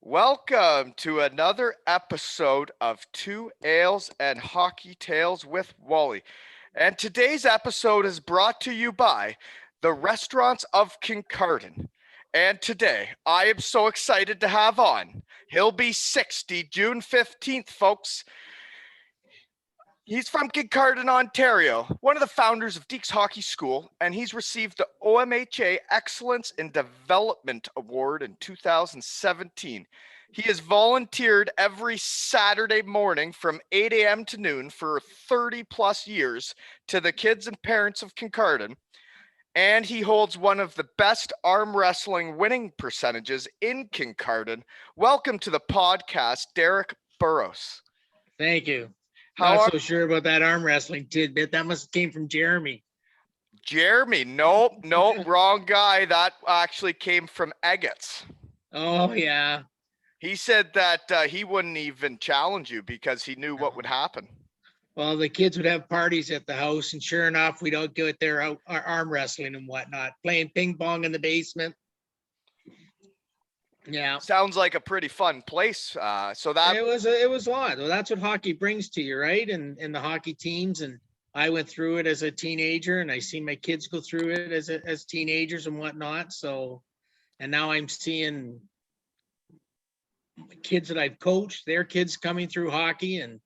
Welcome to another episode of Two Ales and Hockey Tales with Wally. And today's episode is brought to you by the Restaurants of Kincardine. And today, I am so excited to have on. He'll be 60 June 15th, folks. He's from Kincardine, Ontario, one of the founders of Deeks Hockey School, and he's received the OMHA Excellence in Development Award in 2017. He has volunteered every Saturday morning from 8 a.m. to noon for 30 plus years to the kids and parents of Kincardine, and he holds one of the best arm wrestling winning percentages in Kincardine. Welcome to the podcast, Derrick Burrows. Thank you. How Not are so sure about that arm wrestling tidbit. That must have came from Jeremy. Jeremy? Nope, wrong guy. That actually came from Eggets. Oh yeah. He said that he wouldn't even challenge you because he knew what would happen. Well, the kids would have parties at the house, and sure enough, we'd all go out there out arm wrestling and whatnot, playing ping pong in the basement. Yeah, Sounds like a pretty fun place. it was a lot. Well, that's what hockey brings to you, right? And the hockey teams, and I went through it as a teenager, and I see my kids go through it as teenagers and whatnot. So, and now I'm seeing kids that I've coached, their kids coming through hockey, and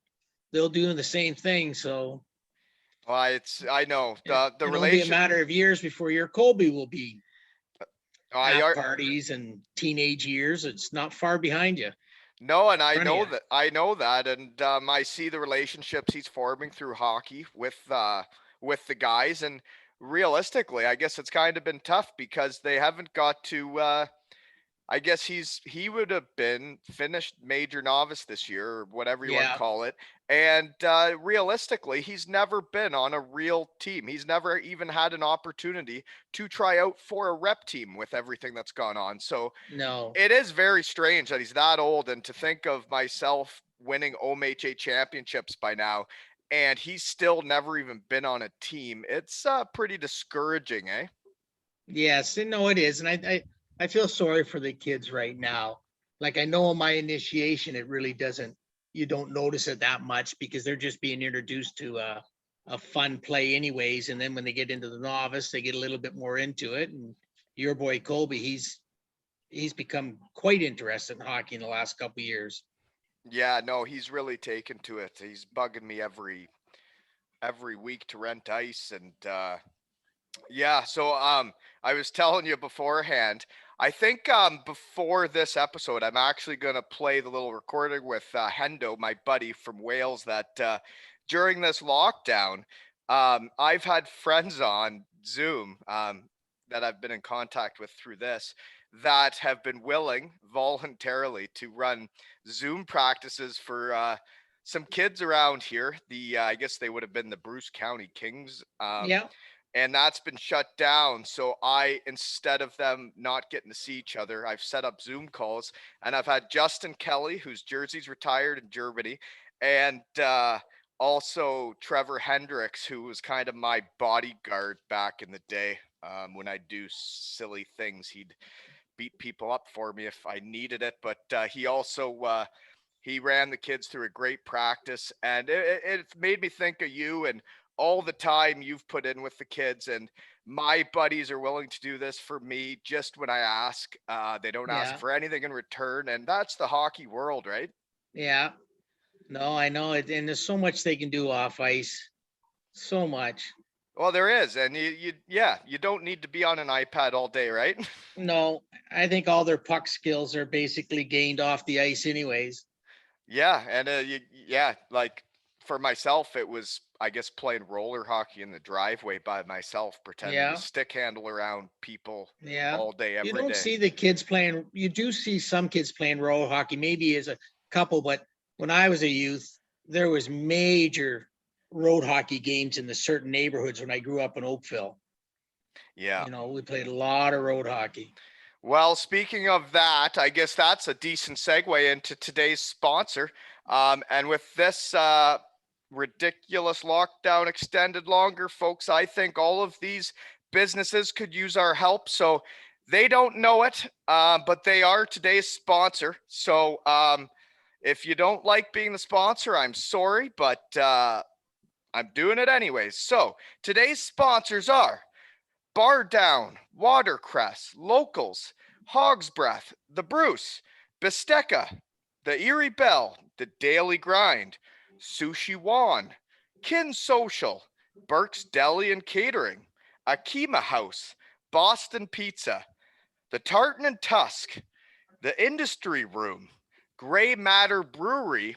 they'll do the same thing. So I know the it'll relation. be a matter of years before your Colby will be I at parties and teenage years. It's not far behind you. No, and I know that, and I see the relationships he's forming through hockey with the guys, and realistically, I guess it's kind of been tough because they haven't got to. I guess he would have been finished major novice this year or whatever you want to call it. And realistically, he's never been on a real team. He's never even had an opportunity to try out for a rep team with everything that's gone on. So No. it is very strange that he's that old, and to think of myself winning OMHA championships by now, and he's still never even been on a team. It's pretty discouraging, eh? Yes, no, it is. And I feel sorry for the kids right now. Like I know in my initiation, it really doesn't, you don't notice it that much because they're just being introduced to a fun play anyways. And then when they get into the novice, they get a little bit more into it. And your boy Colby, he's become quite interested in hockey in the last couple of years. Yeah, no, he's really taken to it. He's bugging me every week to rent ice, and yeah. So I was telling you beforehand. I think before this episode, I'm actually gonna play the little recording with Hendo, my buddy from Wales. That during this lockdown, I've had friends on Zoom that I've been in contact with through this that have been willing voluntarily to run Zoom practices for some kids around here. I guess they would have been the Bruce County Kings. Yeah. And that's been shut down. So instead of them not getting to see each other, I've set up Zoom calls, and I've had Justin Kelly, whose jersey's retired in Germany, and also Trevor Hendricks, who was kind of my bodyguard back in the day. When I do silly things, he'd beat people up for me if I needed it. But he also he ran the kids through a great practice, and it made me think of you and all the time you've put in with the kids. And my buddies are willing to do this for me just when I ask. They don't ask for anything in return, and that's the hockey world, right? Yeah. No, I know it. And there's so much they can do off ice. So much. Well, there is, and you don't need to be on an iPad all day, right? No, I think all their puck skills are basically gained off the ice anyways. Yeah, and like for myself, it was, I guess, playing roller hockey in the driveway by myself, pretending to stick handle around people all day, every day. You don't see the kids playing. You do see some kids playing roller hockey, maybe as a couple, but when I was a youth, there was major road hockey games in the certain neighborhoods when I grew up in Oakville. Yeah. You know, we played a lot of road hockey. Well, speaking of that, I guess that's a decent segue into today's sponsor. And with this ridiculous lockdown extended longer, folks, I think all of these businesses could use our help. So They don't know it, but they are today's sponsor. So if you don't like being the sponsor, I'm sorry, but I'm doing it anyways. So today's sponsors are Bar Down, Watercress, Locals, Hog's Breath, The Bruce, Bistecca, The Erie Bell, The Daily Grind, Sushi Wan, Kin Social, Burke's Deli and Catering, Akima House, Boston Pizza, The Tartan and Tusk, The Industry Room, Gray Matter Brewery,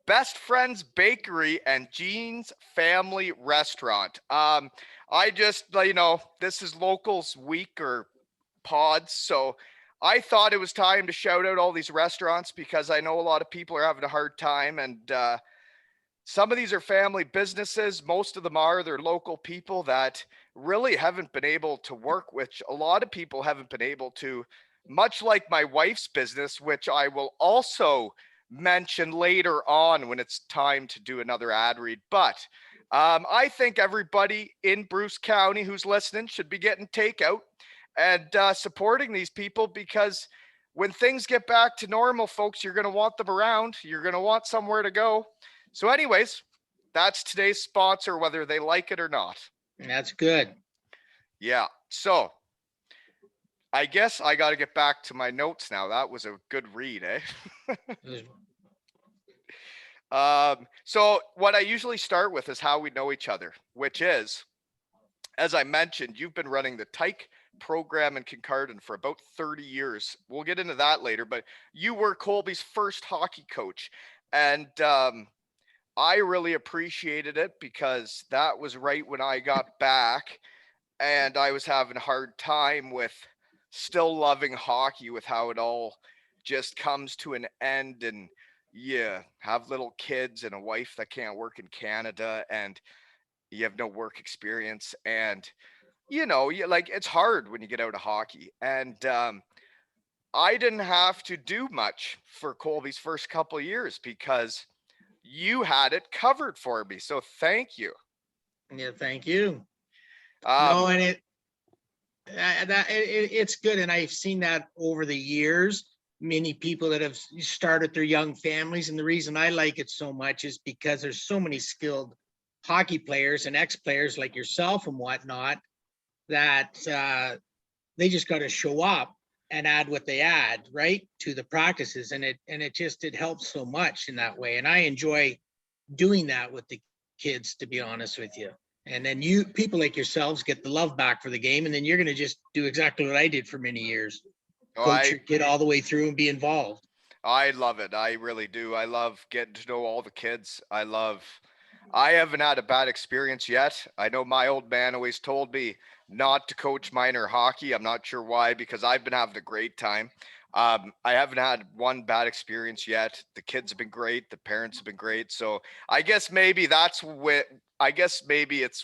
Best Friends Bakery, and Jean's Family Restaurant. I just, this is Locals Week or pods, so I thought it was time to shout out all these restaurants because I know a lot of people are having a hard time, and some of these are family businesses. Most of them are. They're local people that really haven't been able to work, which a lot of people haven't been able to, much like my wife's business, which I will also mention later on when it's time to do another ad read. But I think everybody in Bruce County who's listening should be getting takeout and supporting these people, because when things get back to normal, folks, you're going to want them around. You're going to want somewhere to go. So anyways, that's today's sponsor, whether they like it or not. That's good. Yeah. So I guess I got to get back to my notes now. That was a good read, eh? So what I usually start with is how we know each other, which is, as I mentioned, you've been running the Tyke program in Kincardine for about 30 years. We'll get into that later, but you were Colby's first hockey coach. And I really appreciated it because that was right when I got back and I was having a hard time with still loving hockey, with how it all just comes to an end, and you have little kids and a wife that can't work in Canada, and you have no work experience, and it's hard when you get out of hockey. And I didn't have to do much for Colby's first couple of years because you had it covered for me. So thank you. Yeah, thank you. Um, No, and it's good, and I've seen that over the years. Many people that have started their young families, and the reason I like it so much is because there's so many skilled hockey players and ex-players like yourself and whatnot that they just got to show up and add what they add right to the practices, and it helps so much in that way. And I enjoy doing that with the kids, to be honest with you. And then you people like yourselves get the love back for the game, and then you're going to just do exactly what I did for many years. Coach your kid all the way through and be involved. I love it. I really do. I love getting to know all the kids. I haven't had a bad experience yet. I know my old man always told me not to coach minor hockey. I'm not sure why, because I've been having a great time. I haven't had one bad experience yet. The kids have been great. The parents have been great. So I guess maybe it's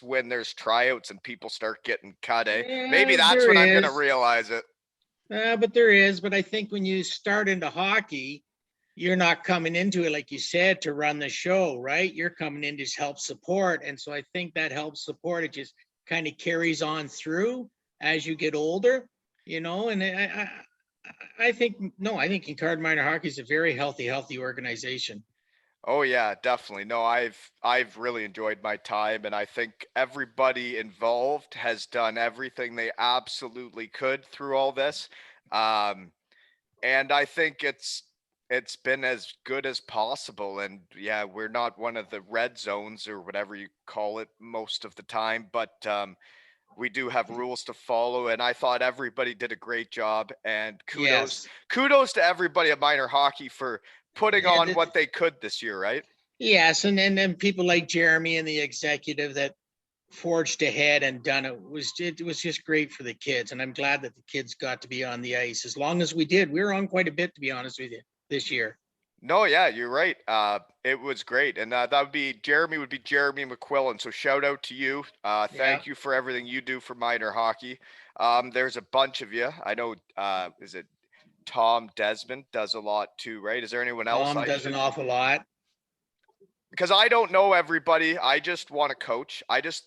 when there's tryouts and people start getting cut, eh? Maybe that's when I'm going to realize it. But there is. But I think when you start into hockey, you're not coming into it, like you said, to run the show, right? You're coming in to help support. And so I think that helps support. It just kind of carries on through as you get older, and I think Kincardine Minor Hockey is a very healthy organization. Oh yeah, definitely. No, I've really enjoyed my time, and I think everybody involved has done everything they absolutely could through all this. And I think it's been as good as possible. And yeah, we're not one of the red zones or whatever you call it most of the time, but we do have rules to follow, and I thought everybody did a great job. And kudos to everybody at minor hockey for putting on what they could this year, right? Yes, and then people like Jeremy and the executive that forged ahead and done it was just great for the kids, and I'm glad that the kids got to be on the ice as long as we did. We were on quite a bit, to be honest with you, this year. No, yeah, you're right. It was great, and that would be Jeremy McQuillan. So shout out to you. Thank you for everything you do for minor hockey. There's a bunch of you. I know. Is it Tom Desmond does a lot too, right? Is there anyone else? Tom does an awful lot. Because I don't know everybody. I just want to coach. I just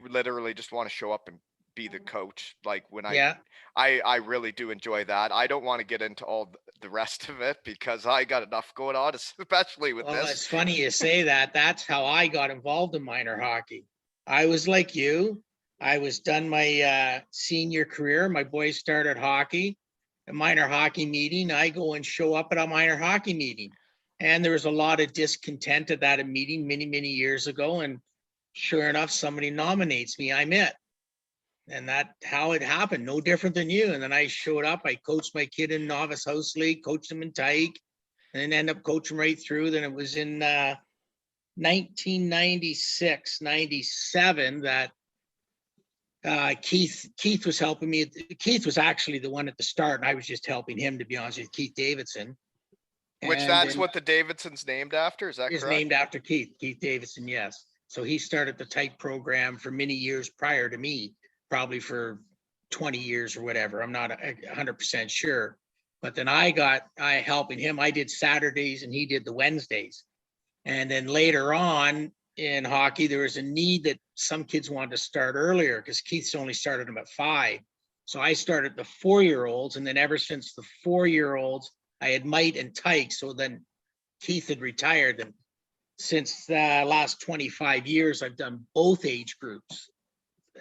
literally just want to show up and be the coach. Like when Yeah. I really do enjoy that. I don't want to get into all the rest of it because I got enough going on, especially with Well, this. it's funny you say that. That's how I got involved in minor hockey. I was like you. I was done my senior career. My boys started hockey, a minor hockey meeting. I go and show up at a minor hockey meeting. And there was a lot of discontent at that meeting many, many years ago. And sure enough, somebody nominates me. I'm it. And that how it happened. No different than you. And then I showed up. I coached my kid in novice house league, coached him in Tyke, and then end up coaching right through. Then it was in 1996, 97 that Keith was helping me. Keith was actually the one at the start, and I was just helping him, to be honest with you, Keith Davidson. Which And that's then what the Davidson's named after. Is that is correct? named after Keith Davidson, yes. So he started the Tyke program for many years prior to me, probably for 20 years or whatever. I'm not 100% sure. But then I helping him. I did Saturdays and he did the Wednesdays. And then later on in hockey, there was a need that some kids wanted to start earlier because Keith's only started them at 5. So I started the 4-year-olds. And then ever since the 4-year-olds, I had Mite and Tyke. So then Keith had retired. And since the last 25 years, I've done both age groups.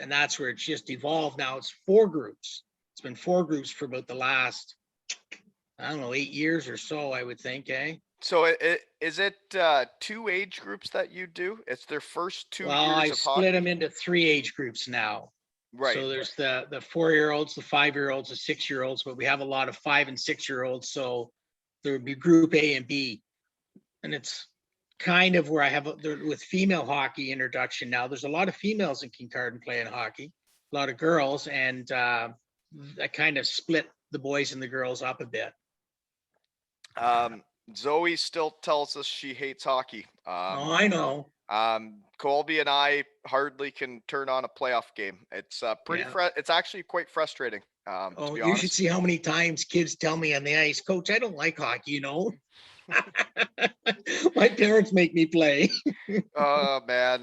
And that's where it's just evolved. Now it's 4 groups. It's been 4 groups for about the last, I don't know, 8 years or so, I would think, eh? So is it 2 age groups that you do? It's their first 2 Well, years I've of split them hockey? into 3 age groups now. Right. So there's the 4-year-olds, the 5-year-olds, the 6-year-olds, but we have a lot of 5 and 6-year-olds. So there would be group A and B. And it's kind of where I have with female hockey introduction now. There's a lot of females in Kincardine playing hockey, a lot of girls, and I kind of split the boys and the girls up a bit. Zoe still tells us she hates hockey. Oh, I know. Colby and I hardly can turn on a playoff game. It's Yeah. it's actually quite frustrating. To Oh, be you should honest. see how many times kids tell me on the ice, Coach, I don't like hockey, My parents make me play. Oh man,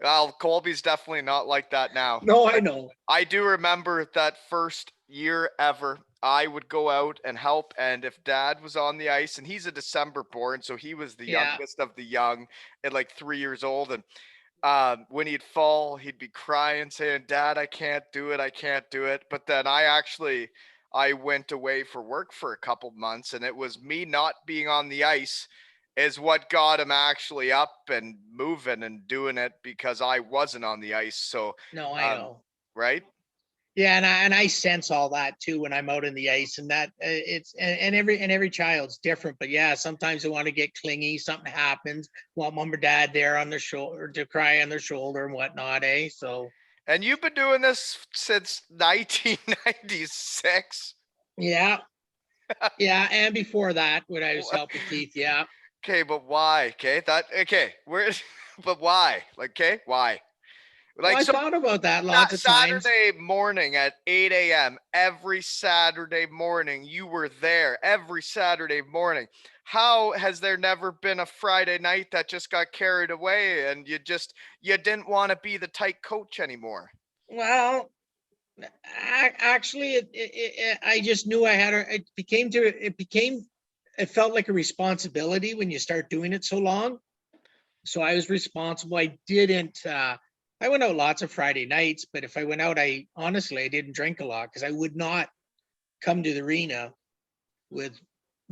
well, Colby's definitely not like that now. No, I know. I do remember that first year ever. I would go out and help, and if Dad was on the ice, and he's a December born, so he was the Yeah. youngest of the young, at like 3 years old, and when he'd fall, he'd be crying, saying, "Dad, I can't do it, I can't do it." But then I went away for work for a couple months, and it was me not being on the ice is what got him actually up and moving and doing it because I wasn't on the ice. So, No, I um, know. right? Yeah, and I sense all that too when I'm out in the ice, and that it's and every child's different. But yeah, sometimes they want to get clingy. Something happens, want mom or dad there on their shoulder to cry on their shoulder and whatnot, eh? So And you've been doing this since 1996. yeah, yeah, and before that, when I was helping Keith, yeah. Okay, but why? Okay, where? But why? Like, okay, why? Well, Like, I so thought about that lots of times. Saturday morning at 8 a.m. every Saturday morning, you were there every Saturday morning. How has there never been a Friday night that just got carried away and you didn't want to be the tight coach anymore? Well, actually, I just knew I had it felt like a responsibility when you start doing it so long. So I was responsible. I went out lots of Friday nights, but if I went out, I didn't drink a lot because I would not come to the arena with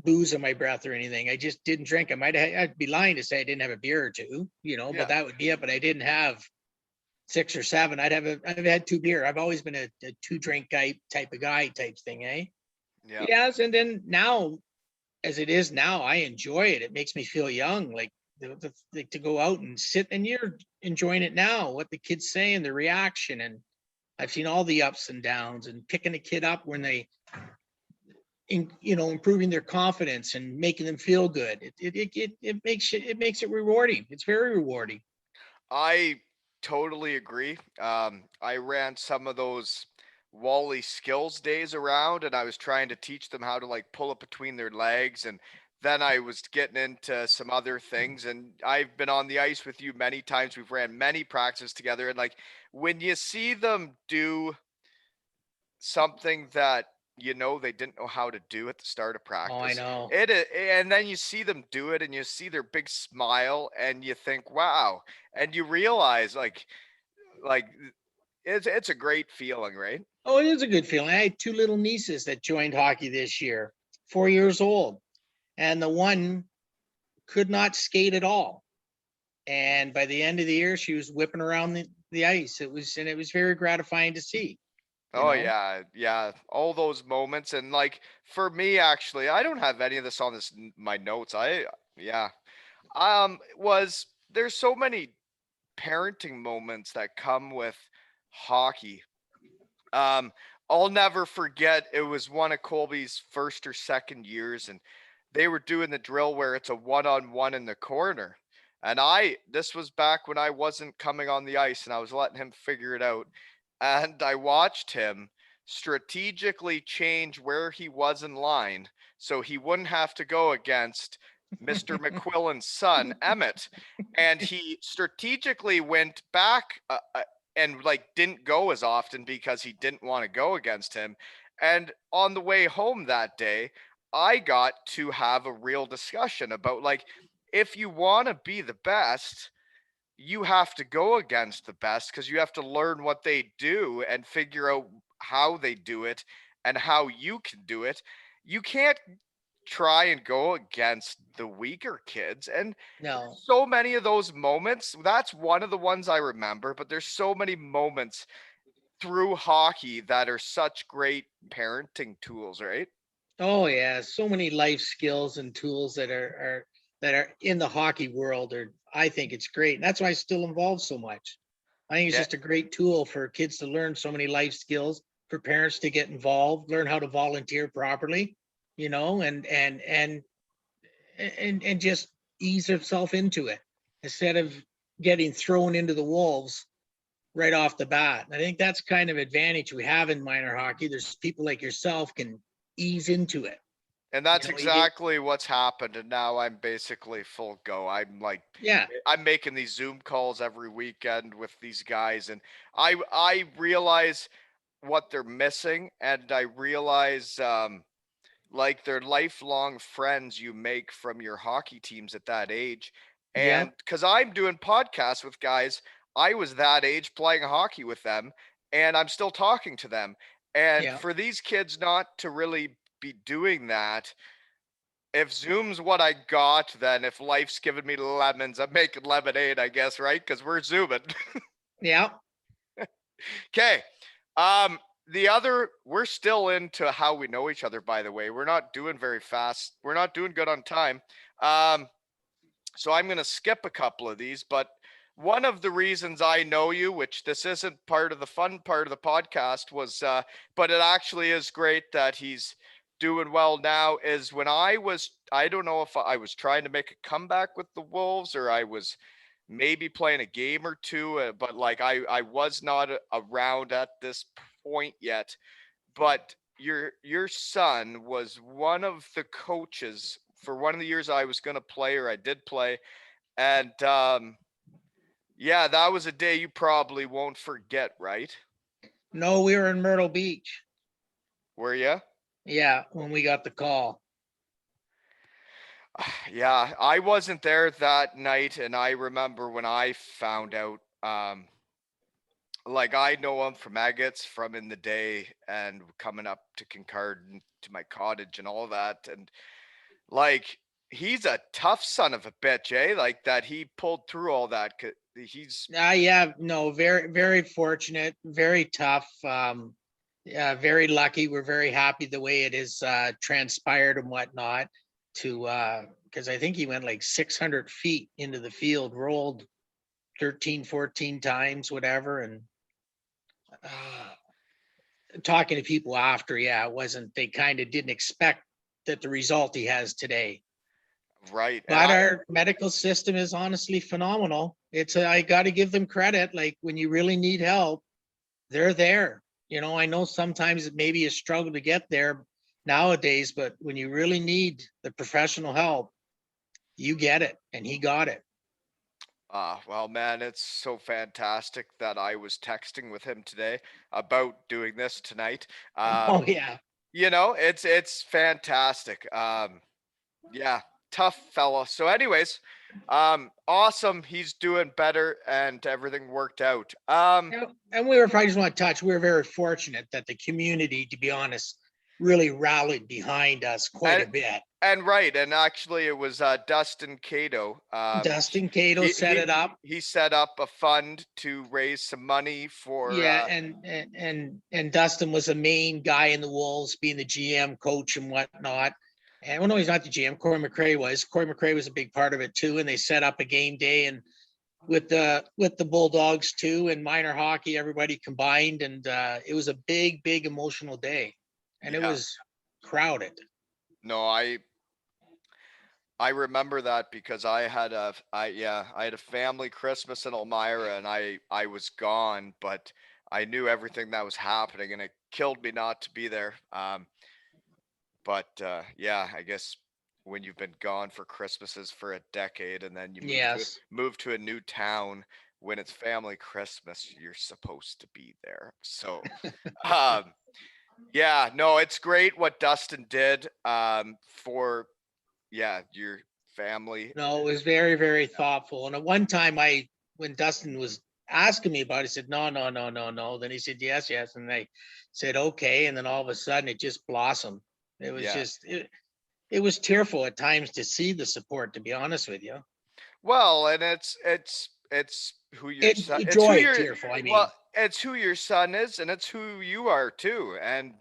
booze in my breath or anything. I just didn't drink. I'd be lying to say I didn't have a beer or two, Yeah. but that would be it. But I didn't have 6 or 7. I've had 2 beer. I've always been a 2 drink type of guy type thing, eh? Yeah. Yes. And then now, as it is now, I enjoy it. It makes me feel young. Like to go out and sit, and you're enjoying it now, what the kids say and the reaction. And I've seen all the ups and downs and picking a kid up when improving their confidence and making them feel good. It makes it rewarding. It's very rewarding. I totally agree. I ran some of those Wally skills days around, and I was trying to teach them how to like pull it between their legs, and then I was getting into some other things, and I've been on the ice with you many times. We've ran many practices together, and like when you see them do something that they didn't know how to do at the start of Oh, I practice, know. and then you see them do it, and you see their big smile, and you think, wow, and you realize like it's a great feeling, right? Oh, it is a good feeling. I had two little nieces that joined hockey this year, 4 years old, and the one could not skate at all. And by the end of the year, she was whipping around the ice. It was very gratifying to see, you Oh know. yeah, yeah, all those moments. And like for me, actually, I don't have any of this on my notes. Yeah, was there's so many parenting moments that come with hockey. Um, I'll never forget. It was one of Colby's first or second years, and they were doing the drill where it's a one-on-one in the corner. And this was back when I wasn't coming on the ice, and I was letting him figure it out. And I watched him strategically change where he was in line so he wouldn't have to go against Mr. McQuillan's son, Emmett. And he strategically went back and like didn't go as often because he didn't want to go against him. And on the way home that day, I got to have a real discussion about like if you want to be the best, you have to go against the best because you have to learn what they do and figure out how they do it and how you can do it. You can't try and go against the weaker kids. And No. so many of those moments, that's one of the ones I remember, but there's so many moments through hockey that are such great parenting tools, right? Oh yeah, so many life skills and tools that are in the hockey world. Or I think it's great, and that's why it's still involved so much. I think it's Yeah. just a great tool for kids to learn so many life skills, for parents to get involved, learn how to volunteer properly, and just ease themselves into it instead of getting thrown into the wolves right off the bat. I think that's kind of advantage we have in minor hockey. There's people like yourself can ease into it. And You that's know, you get exactly what's happened. And now I'm basically full go. yeah, I'm making these Zoom calls every weekend with these guys, and I realize what they're missing, and I realize like they're lifelong friends you make from your hockey teams at that age. yeah, And because I'm doing podcasts with guys, I was that age playing hockey with them, and I'm still talking to them. And yeah. for these kids not to really be doing that, if Zoom's what I got, then if life's giving me lemons, I'm making lemonade, I guess, right? Because we're zooming. Yeah. Okay. We're still into how we know each other, by the way. We're not doing very fast. We're not doing good on time. Um, so I'm going to skip a couple of these, but one of the reasons I know you, which this isn't part of the fun part of the podcast, but it actually is great that he's doing well now, is when I don't know if I was trying to make a comeback with the Wolves or I was maybe playing a game or two, but like I was not around at this point yet. But your son was one of the coaches for one of the years I was going to play or I did play, and yeah, that was a day you probably won't forget, right? No, we were in Myrtle Beach. Were you? Yeah, when we got the call. Yeah, I wasn't there that night, and I remember when I found out. Like I know him from agates from in the day and coming up to Kincardine to my cottage and all that, and like he's a tough son of a bitch, eh? Like that he pulled through all that. He's Yeah, no, very, very fortunate, very tough. Yeah, very lucky. We're very happy the way it is transpired and whatnot. Because I think he went like 600 feet into the field, rolled 13, 14 times, whatever, and talking to people after, yeah, it wasn't, they kind of didn't expect that the result he has today. right, and But our medical system is honestly phenomenal. I got to give them credit. Like when you really need help, they're there. I know sometimes it may be a struggle to get there, nowadays, but when you really need the professional help, you get it, and he got it. Well, man, it's so fantastic that I was texting with him today about doing this tonight. Oh yeah. It's fantastic. Yeah, tough fella. So, anyways, awesome. He's doing better, and everything worked out. And we were probably just want to touch. We were very fortunate that the community, to be honest, really rallied behind us quite And a bit. and right, and actually, it was Dustin Cato. Dustin Cato he set he it up. he set up a fund to raise some money for. Yeah, and Dustin was the main guy in the Wolves, being the GM, coach, and whatnot. And well, no, he's not the GM. Corey McRae was. Corey McRae was a big part of it too. And they set up a game day and with the Bulldogs too, and minor hockey, everybody combined, and it was a big emotional day, and it Yeah. was crowded. No, I remember that because I had a family Christmas in Elmira, and I was gone, but I knew everything that was happening, and it killed me not to be there. But yeah, I guess when you've been gone for Christmases for a decade, and then you Yes. move to a new town when it's family Christmas, you're supposed to be there. So, um, yeah, no, it's great what Dustin did for your family. No, it was very thoughtful. And at one time, when Dustin was asking me about it, I said, no. Then he said, yes. And I said, okay. And then all of a sudden it just blossomed. It was Yeah. just, it was tearful at times to see the support, to be honest with you. Well, and it's who your son. It's who Joy, your tearful, I mean. well, it's who your son is, and it's who you are too. And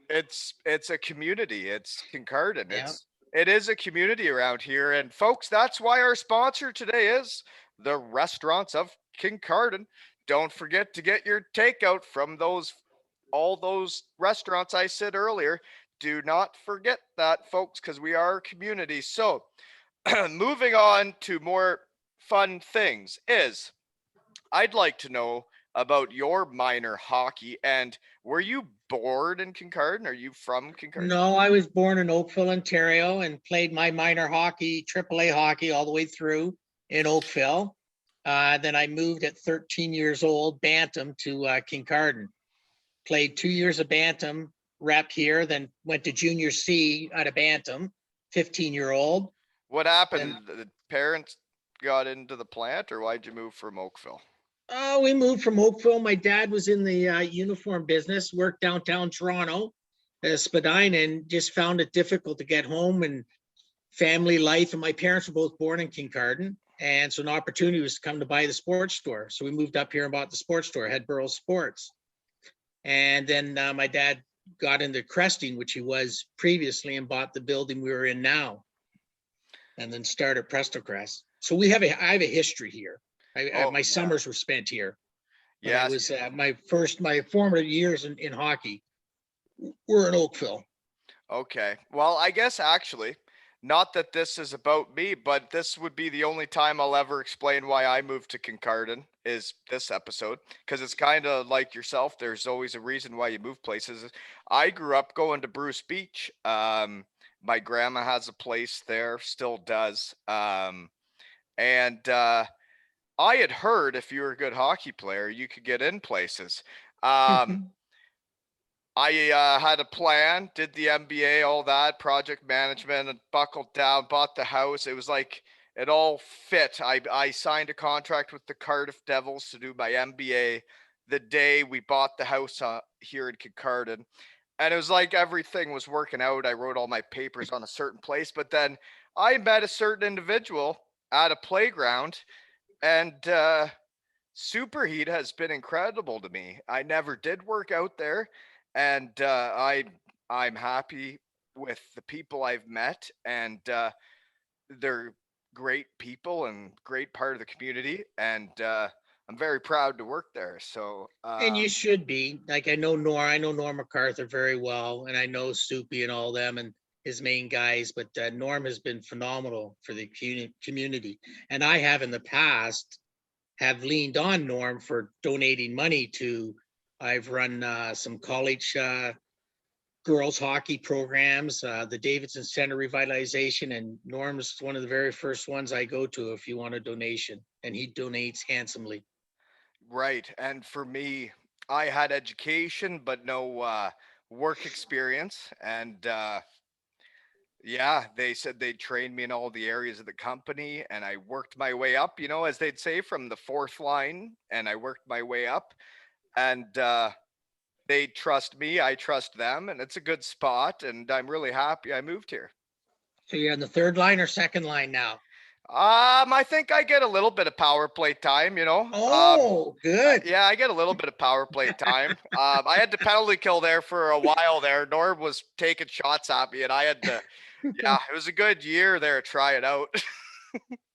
it's a community. It's Kincardine. Yeah. It is a community around here. And folks, that's why our sponsor today is the Restaurants of Kincardine. Don't forget to get your takeout from all those restaurants I said earlier. Do not forget that, folks, because we are a community. So, moving on to more fun things is I'd like to know about your minor hockey, and were you born in Kincardine? Are you from Kincardine? No, I was born in Oakville, Ontario, and played my minor hockey, AAA hockey, all the way through in Oakville. Then I moved at 13 years old, Bantam, to Kincardine. Played 2 years of Bantam rep here, then went to junior C out of Bantam, 15-year-old. What happened? Then The parents got into the plant, or why'd you move from Oakville? we moved from Oakville. My dad was in the uniform business, worked downtown Toronto, Spadina, and just found it difficult to get home and family life. And my parents were both born in Kincardine. And so an opportunity was to come to buy the sports store. So we moved up here and bought the sports store, had Burrows Sports. And then my dad got into cresting, which he was previously, and bought the building we were in now. And then started Presto Crest. So I have a history here. My summers were spent here. Yeah, it was my formative years in hockey were in Oakville. Okay. Well, I guess actually, not that this is about me, but this would be the only time I'll ever explain why I moved to Kincardine is this episode, because it's kind of like yourself. There's always a reason why you move places. I grew up going to Bruce Beach. My grandma has a place there, still does. And I had heard if you were a good hockey player, you could get in places. I had a plan, did the MBA, all that, project management, and buckled down, bought the house. It was like it all fit. I signed a contract with the Cardiff Devils to do my MBA the day we bought the house here in Kincardine. And it was like everything was working out. I wrote all my papers on a certain place, but then I met a certain individual at a playground, and Superheat has been incredible to me. I never did work out there, and I'm happy with the people I've met, and they're great people and great part of the community, and I'm very proud to work there. So And you should be. Like I know Norm MacArthur very well, and I know Soupy and all them and his main guys, but Norm has been phenomenal for the community. And I have in the past have leaned on Norm for donating money to, I've run some college girls hockey programs, the Davidson Center revitalization, and Norm's one of the very first ones I go to if you want a donation, and he donates handsomely. Right. And for me, I had education, but no work experience. And yeah, they said they'd train me in all the areas of the company, and I worked my way up, as they'd say, from the fourth line, and I worked my way up. And they trust me, I trust them, and it's a good spot. And I'm really happy I moved here. So you're on the third line or second line now? I think I get a little bit of power play time. Oh, good. Yeah, I get a little bit of power play time. I had to penalty kill there for a while there. Norm was taking shots at me, and I had to. Yeah, it was a good year there. Try it out.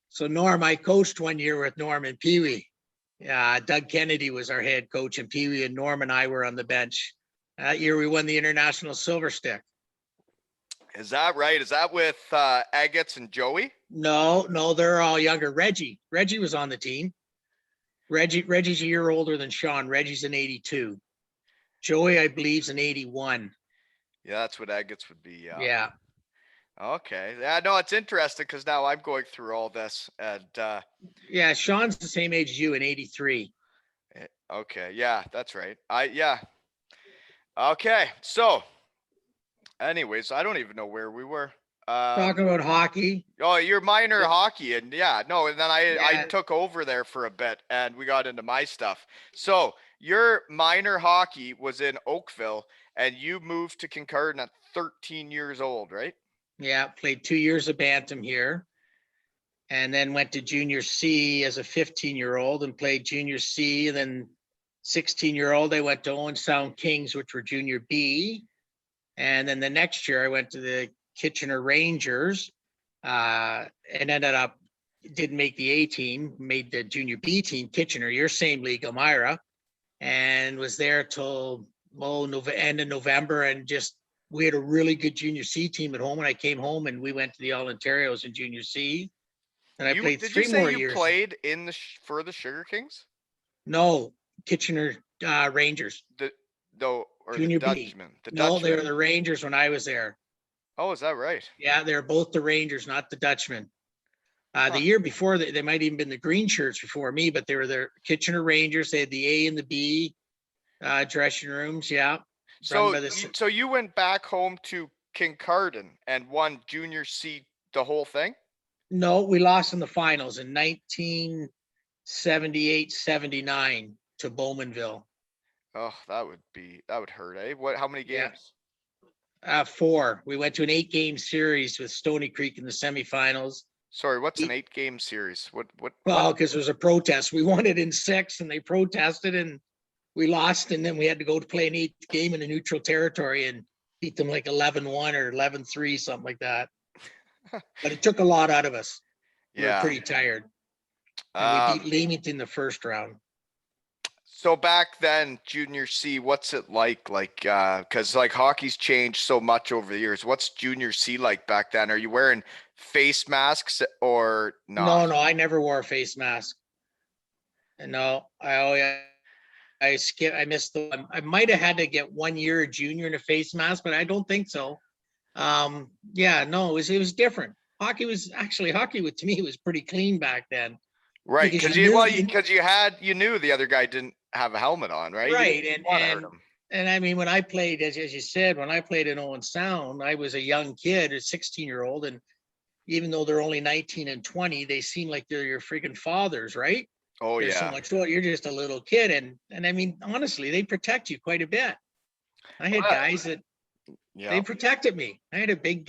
So Norm, I coached 1 year with Norm and Pee Wee. Yeah, Doug Kennedy was our head coach, and Pee Wee and Norm and I were on the bench. That year we won the International Silver Stick. Is that right? Is that with Agates and Joey? No, they're all younger. Reggie was on the team. Reggie's a year older than Sean. Reggie's an 82. Joey, I believe, is an 81. Yeah, that's what Agates would be. Yeah. Okay. Yeah, no, it's interesting because now I'm going through all this, and yeah, Sean's the same age as you, in 83. Okay, yeah, that's right. Yeah. Okay, so anyways, I don't even know where we were. Talking about hockey. Oh, you're minor hockey, and and then I Yeah. took over there for a bit, and we got into my stuff. So your minor hockey was in Oakville, and you moved to Kincardine at 13 years old, right? Yeah, played 2 years of Bantam here, and then went to junior C as a 15-year-old and played junior C. And then 16-year-old, I went to Owen Sound Kings, which were junior B. And then the next year, I went to the Kitchener Rangers, and ended up, didn't make the A team, made the junior B team, Kitchener, your same league, Elmira, and was there till end of November, and just we had a really good junior C team at home. And I came home and we went to the All Ontarios in junior C. And I played 3 more years. Did you played in for the Sugar Kings? No, Kitchener Rangers. Junior the Dutchman. B. No, they were the Rangers when I was there. Oh, is that right? Yeah, they're both the Rangers, not the Dutchmen. The year before, they might even been the green shirts before me, but they were the Kitchener Rangers. They had the A and the B dressing rooms. Yeah. So you went back home to Kincardine and won junior C, the whole thing? No, we lost in the finals in 1978-79 to Bowmanville. Oh, that would hurt, eh? How many games? Yeah. 4. We went to an 8-game series with Stony Creek in the semifinals. Sorry, what's an 8-game series? What? Well, because there was a protest. We won it in 6, and they protested, and we lost, and then we had to go to play an 8th game in a neutral territory and beat them like 11-1 or 11-3, something like that. But it took a lot out of us. We were pretty tired. And we beat Leamington the first round. So back then, junior C, what's it like? Like, because like hockey's changed so much over the years. What's junior C like back then? Are you wearing face masks or not? No, I never wore a face mask. And no, I missed I might have had to get 1 year a junior in a face mask, but I don't think so. No, it was different. Hockey to me was pretty clean back then. Right, because you knew the other guy didn't have a helmet on, right? Right, and I mean, when I played, as you said, when I played in Owen Sound, I was a young kid, a 16-year-old, and even though they're only 19 and 20, they seem like they're your freaking fathers, right? Oh, There's so much. You're just a little kid, and I mean, honestly, they protect you quite a bit. I had guys that they protected me. I had a big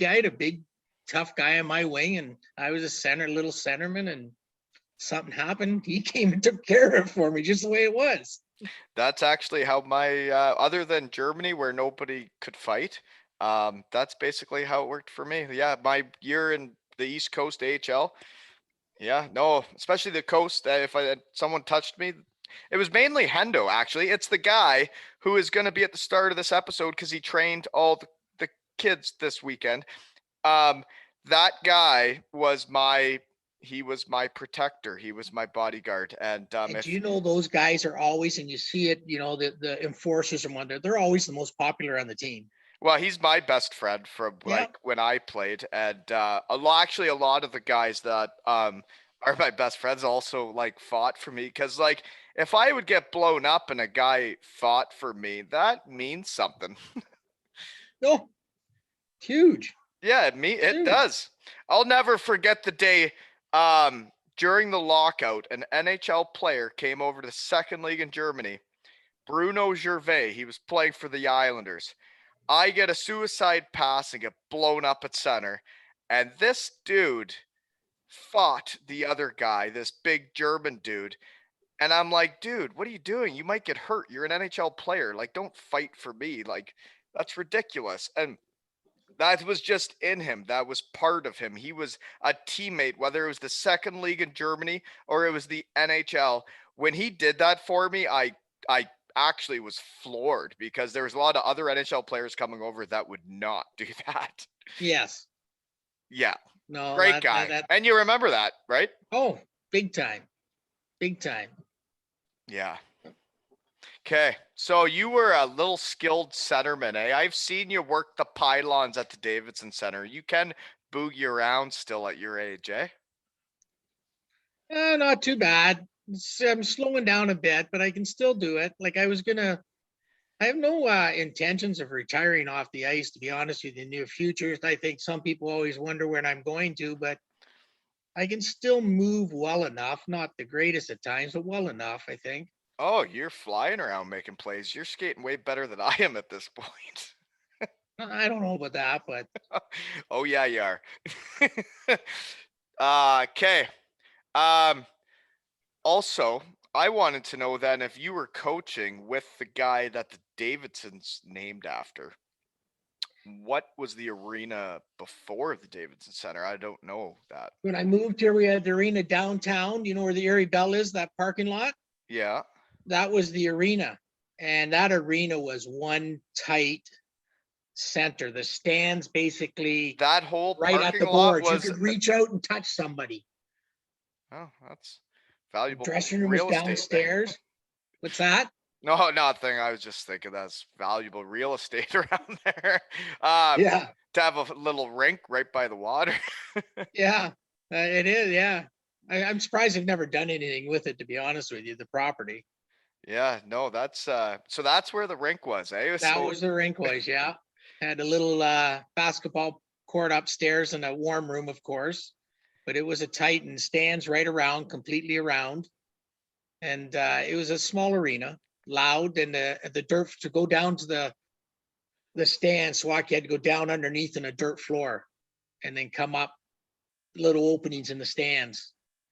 tough guy on my wing, and I was a little centerman, and something happened, he came and took care of it for me, just the way it was. That's actually how my other than Germany, where nobody could fight, that's basically how it worked for me. Yeah, my year in the East Coast AHL, especially the coast, if someone touched me, it was mainly Hendo. Actually, it's the guy who is going to be at the start of this episode because he trained all the kids this weekend. That guy was my protector. He was my bodyguard. And do you know those guys are always, and you see it, the enforcers and whatnot, they're always the most popular on the team. Well, he's my best friend from Yeah. like when I played, and actually a lot of the guys that are my best friends also like fought for me because like if I would get blown up and a guy fought for me, that means something. No, huge. Yeah, it Huge. does. I'll never forget the day during the lockout, an NHL player came over to the second league in Germany. Bruno Gervais, he was playing for the Islanders. I get a suicide pass and get blown up at center. And this dude fought the other guy, this big German dude. And I'm like, dude, what are you doing? You might get hurt. You're an NHL player. Like, don't fight for me. Like, that's ridiculous. And that was just in him. That was part of him. He was a teammate, whether it was the second league in Germany or it was the NHL. When he did that for me, I actually was floored because there was a lot of other NHL players coming over that would not do that. Yes. Yeah, No, great guy. that And you remember that, right? oh, big time. Big time. Yeah. Okay, so you were a little skilled centerman, eh? I've seen you work the pylons at the Davidson Center. You can boogie around still at your age, eh? Not too bad. I'm slowing down a bit, but I can still do it. Like I have no intentions of retiring off the ice, to be honest with you, in the near future. I think some people always wonder when I'm going to, but I can still move well enough. Not the greatest at times, but well enough, I think. Oh, you're flying around making plays. You're skating way better than I am at this point. I don't know about that, but Oh yeah, you are. Okay. Um, Also, I wanted to know then if you were coaching with the guy that the Davidsons named after. What was the arena before the Davidson Center? I don't know that. when I moved here, we had the arena downtown. You know where the Erie Bell is, that parking lot? Yeah. That was the arena. And that arena was one tight center. The stands basically That whole right at parking the lot boards. You was could reach out and touch somebody. oh, that's valuable Dressing room was real estate. downstairs. What's that? No, nothing. I was just thinking that's valuable real estate around there. Yeah, To have a little rink right by the water. yeah, it is. Yeah, I'm surprised I've never done anything with it, to be honest with you. The property. Yeah, no, that's so that's where the rink was, eh? That So was the rink was, yeah. Had a little basketball court upstairs and a warm room, of course, but it was a tight and stands right around, completely around. And it was a small arena, loud, and the dirt to go down to the stands, so I had to go down underneath in a dirt floor and then come up little openings in the stands.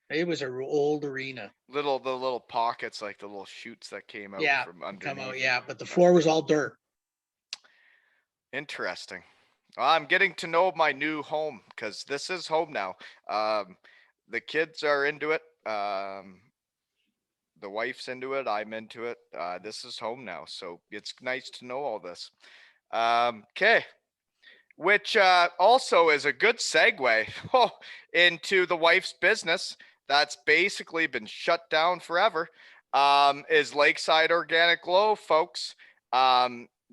It was a old arena. the little pockets, like the little shoots that came out Yeah, from come out, underneath. yeah, but the floor was all dirt. Interesting. I'm getting to know my new home because this is home now. The kids are into it. The wife's into it. I'm into it. This is home now, so it's nice to know all this. Okay, which also is a good segue into the wife's business that's basically been shut down forever. Is Lakeside Organic Glow, folks.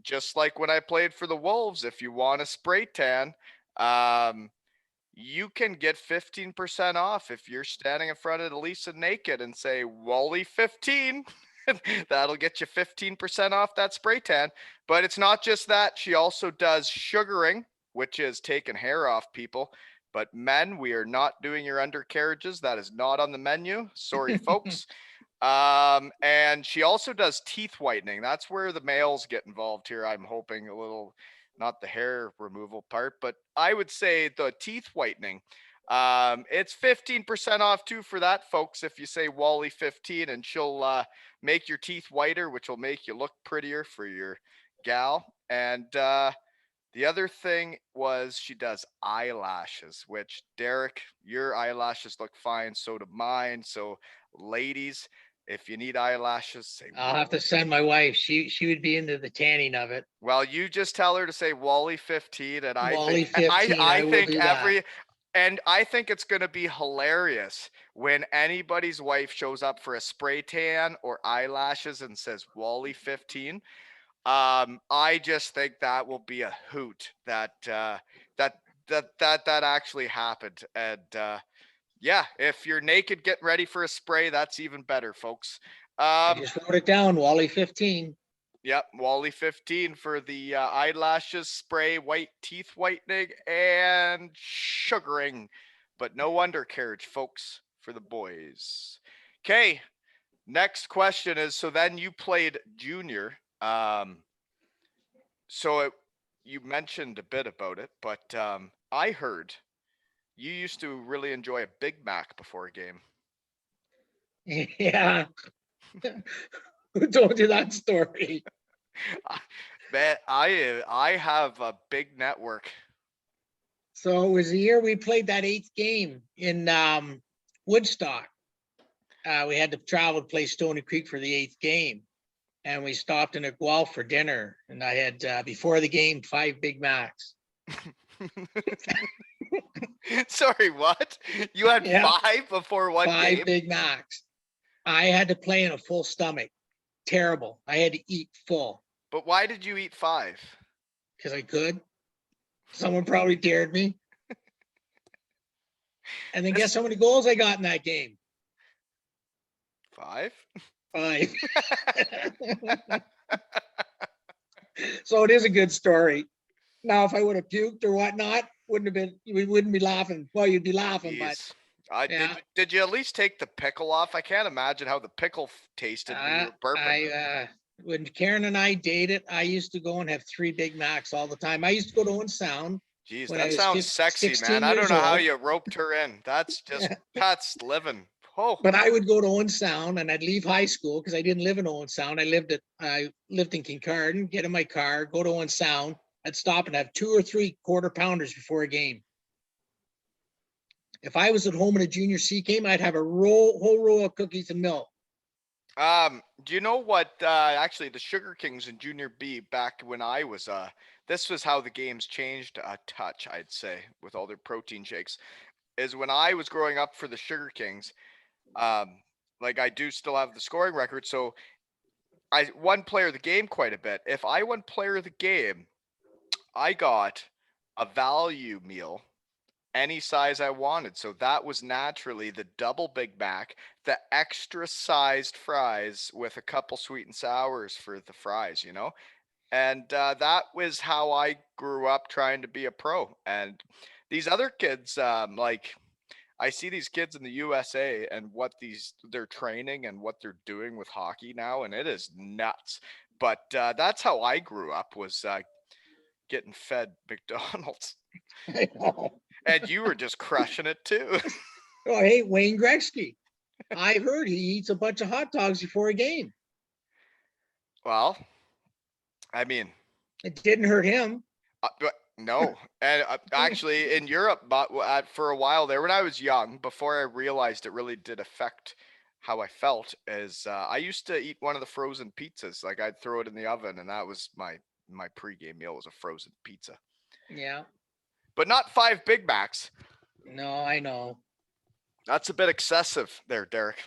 Just like when I played for the Wolves, if you want a spray tan, you can get 15% off if you're standing in front of Elisa naked and say Wally 15. That'll get you 15% off that spray tan. But it's not just that. She also does sugaring, which is taking hair off people. But men, we are not doing your undercarriages. That is not on the menu. Sorry, folks. And she also does teeth whitening. That's where the males get involved here. I'm hoping a little, not the hair removal part, but I would say the teeth whitening. It's 15% off too for that, folks. If you say Wally 15, and she'll make your teeth whiter, which will make you look prettier for your gal. And the other thing was she does eyelashes, which Derrick, your eyelashes look fine. So do mine. So ladies, if you need eyelashes, say I'll have to send my wife. She would be into the tanning of it. well, you just tell her to say Wally 15, and I Wally think 15. I will think do that. every and I think it's going to be hilarious when anybody's wife shows up for a spray tan or eyelashes and says Wally 15. I just think that will be a hoot that that actually happened. And yeah, if you're naked getting ready for a spray, that's even better, folks. I just wrote it down, Wally 15. Yep, Wally 15 for the eyelashes, spray, white teeth whitening, and sugaring, but no undercarriage, folks, for the boys. Okay, next question is, so then you played junior. So you mentioned a bit about it, but I heard you used to really enjoy a Big Mac before a game. Yeah. Who told you that story? Man, I have a big network. So it was the year we played that 8th game in Woodstock. We had to travel to play Stony Creek for the 8th game. And we stopped in a Guelph for dinner. And I had, before the game, 5 Big Macs. Sorry, what? You had Yeah. 5 before one 5 game? Big Macs. I had to play in a full stomach. Terrible. I had to eat full. But why did you eat 5? Because I could. Someone probably dared me. And then guess how many goals I got in that game? 5? 5. So it is a good story. Now, if I would have puked or whatnot, we wouldn't be laughing. Well, you'd be laughing, but yeah. Did you at least take the pickle off? I can't imagine how the pickle tasted when you were burping. When Karen and I dated, I used to go and have 3 Big Macs all the time. I used to go to Owen Sound. Jeez, that sounds sexy, man. I don't know how you roped her in. That's just, that's living. Oh. But I would go to Owen Sound and I'd leave high school because I didn't live in Owen Sound. I lived in Kincardine, get in my car, go to Owen Sound. I'd stop and have 2 or 3 quarter pounders before a game. If I was at home in a junior C game, I'd have a whole row of cookies and milk. Do you know what, actually the Sugar Kings in junior B back when I was, this was how the games changed a touch, I'd say, with all their protein shakes, is when I was growing up for the Sugar Kings, like I do still have the scoring record. So I won player of the game quite a bit. If I won player of the game, I got a value meal any size I wanted. So that was naturally the double Big Mac, the extra sized fries with a couple sweet and sours for the fries, you know? And that was how I grew up trying to be a pro. And these other kids, like I see these kids in the USA and what they're training and what they're doing with hockey now, and it is nuts. But that's how I grew up, was getting fed McDonald's. I know. And you were just crushing it too. Oh, hey, Wayne Gretzky. I heard he eats a bunch of hot dogs before a game. Well, I mean, it didn't hurt him. No. And actually in Europe, but for a while there, when I was young, before I realized it really did affect how I felt, is I used to eat one of the frozen pizzas. Like I'd throw it in the oven, and that was my pregame meal, was a frozen pizza. Yeah. But not 5 Big Macs. No, I know. That's a bit excessive there, Derrick.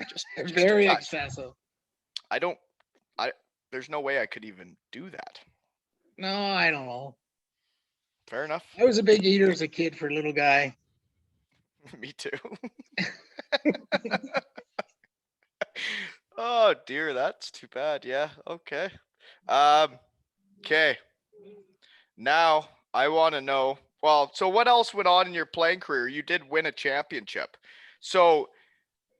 Just very excessive. There's no way I could even do that. No, I don't know. Fair enough. I was a big eater as a kid for a little guy. Me too. Oh dear, that's too bad. Yeah, okay. Okay. Now I want to know, well, so what else went on in your playing career? You did win a championship. So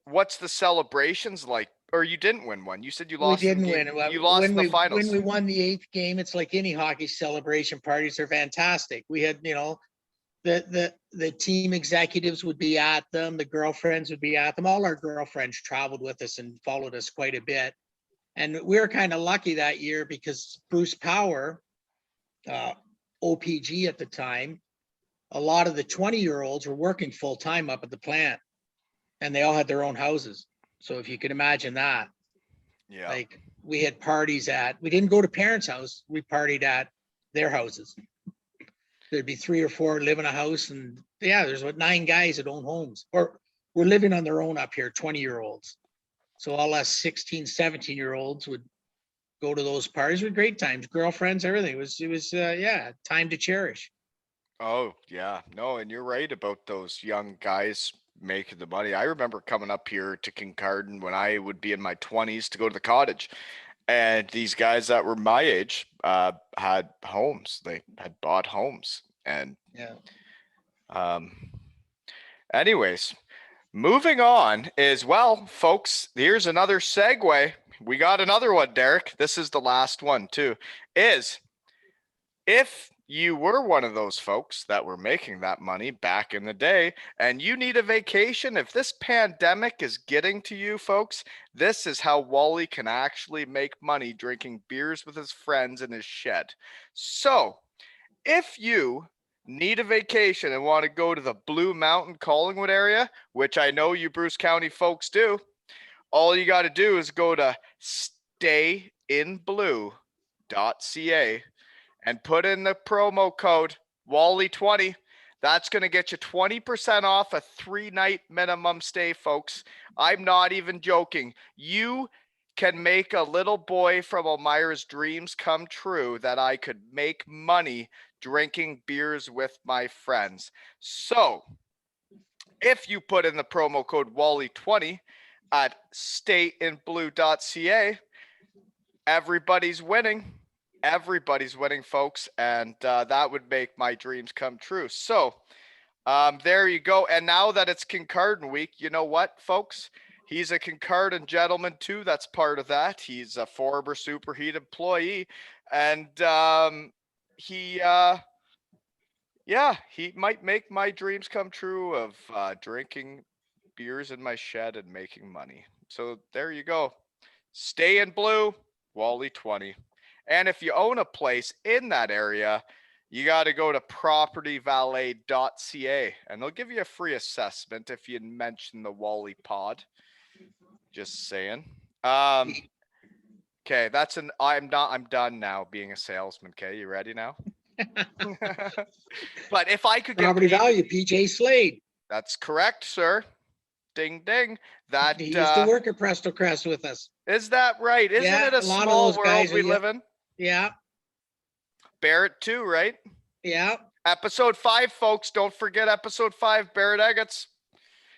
what's the celebrations like? Or you didn't win one. You said you lost. We didn't win. You lost in the finals. When we won the 8th game, it's like any hockey celebration parties are fantastic. We had, the team executives would be at them. The girlfriends would be at them. All our girlfriends traveled with us and followed us quite a bit. And we were kind of lucky that year because Bruce Power, OPG at the time, a lot of the 20-year-olds were working full time up at the plant, and they all had their own houses. So if you could imagine that, yeah, like we had parties we didn't go to parents' house. We partied at their houses. There'd be 3 or 4 live in a house, and yeah, there's 9 guys that own homes or were living on their own up here, 20-year-olds. So all us 16, 17-year-olds would go to those parties with great times, girlfriends, everything. It was yeah, time to cherish. Oh, yeah. No, and you're right about those young guys making the money. I remember coming up here to Kincardine when I would be in my 20s to go to the cottage. And these guys that were my age had homes. They had bought homes. And Yeah. um, anyways, moving on is, well, folks, here's another segue. We got another one, Derrick. This is the last one, too. Is if you were one of those folks that were making that money back in the day and you need a vacation, if this pandemic is getting to you, folks, this is how Wally can actually make money drinking beers with his friends in his shed. So, if you need a vacation and want to go to the Blue Mountain Collingwood area, which I know you Bruce County folks do, all you got to do is go to stayinblue.ca and put in the promo code Wally20. That's going to get you 20% off a 3-night minimum stay, folks. I'm not even joking. You can make a little boy from Elmira's dreams come true that I could make money drinking beers with my friends. So, if you put in the promo code Wally20 at stayinblue.ca, everybody's winning. Everybody's winning, folks, and that would make my dreams come true. So, there you go. And now that it's Kincardine week, you know what, folks? He's a Kincardine gentleman too. That's part of that. He's a former Superheat employee, and he, yeah, he might make my dreams come true of drinking beers in my shed and making money. So there you go. Stay in blue, Wally20. And if you own a place in that area, you got to go to propertyvalet.ca and they'll give you a free assessment if you mention the Wally pod. Just saying. Okay, I'm done now being a salesman. Okay, you ready now? But if I could get Property paid, value, PJ Slade. that's correct, sir. Ding ding. That He used to work at Presto Crest with us. is that right? Isn't Yeah, it a lot of small those world guys we are- live in? Yeah, Barrett too, right? yeah. Episode 5, folks. Don't forget episode 5, Barrett Eggets.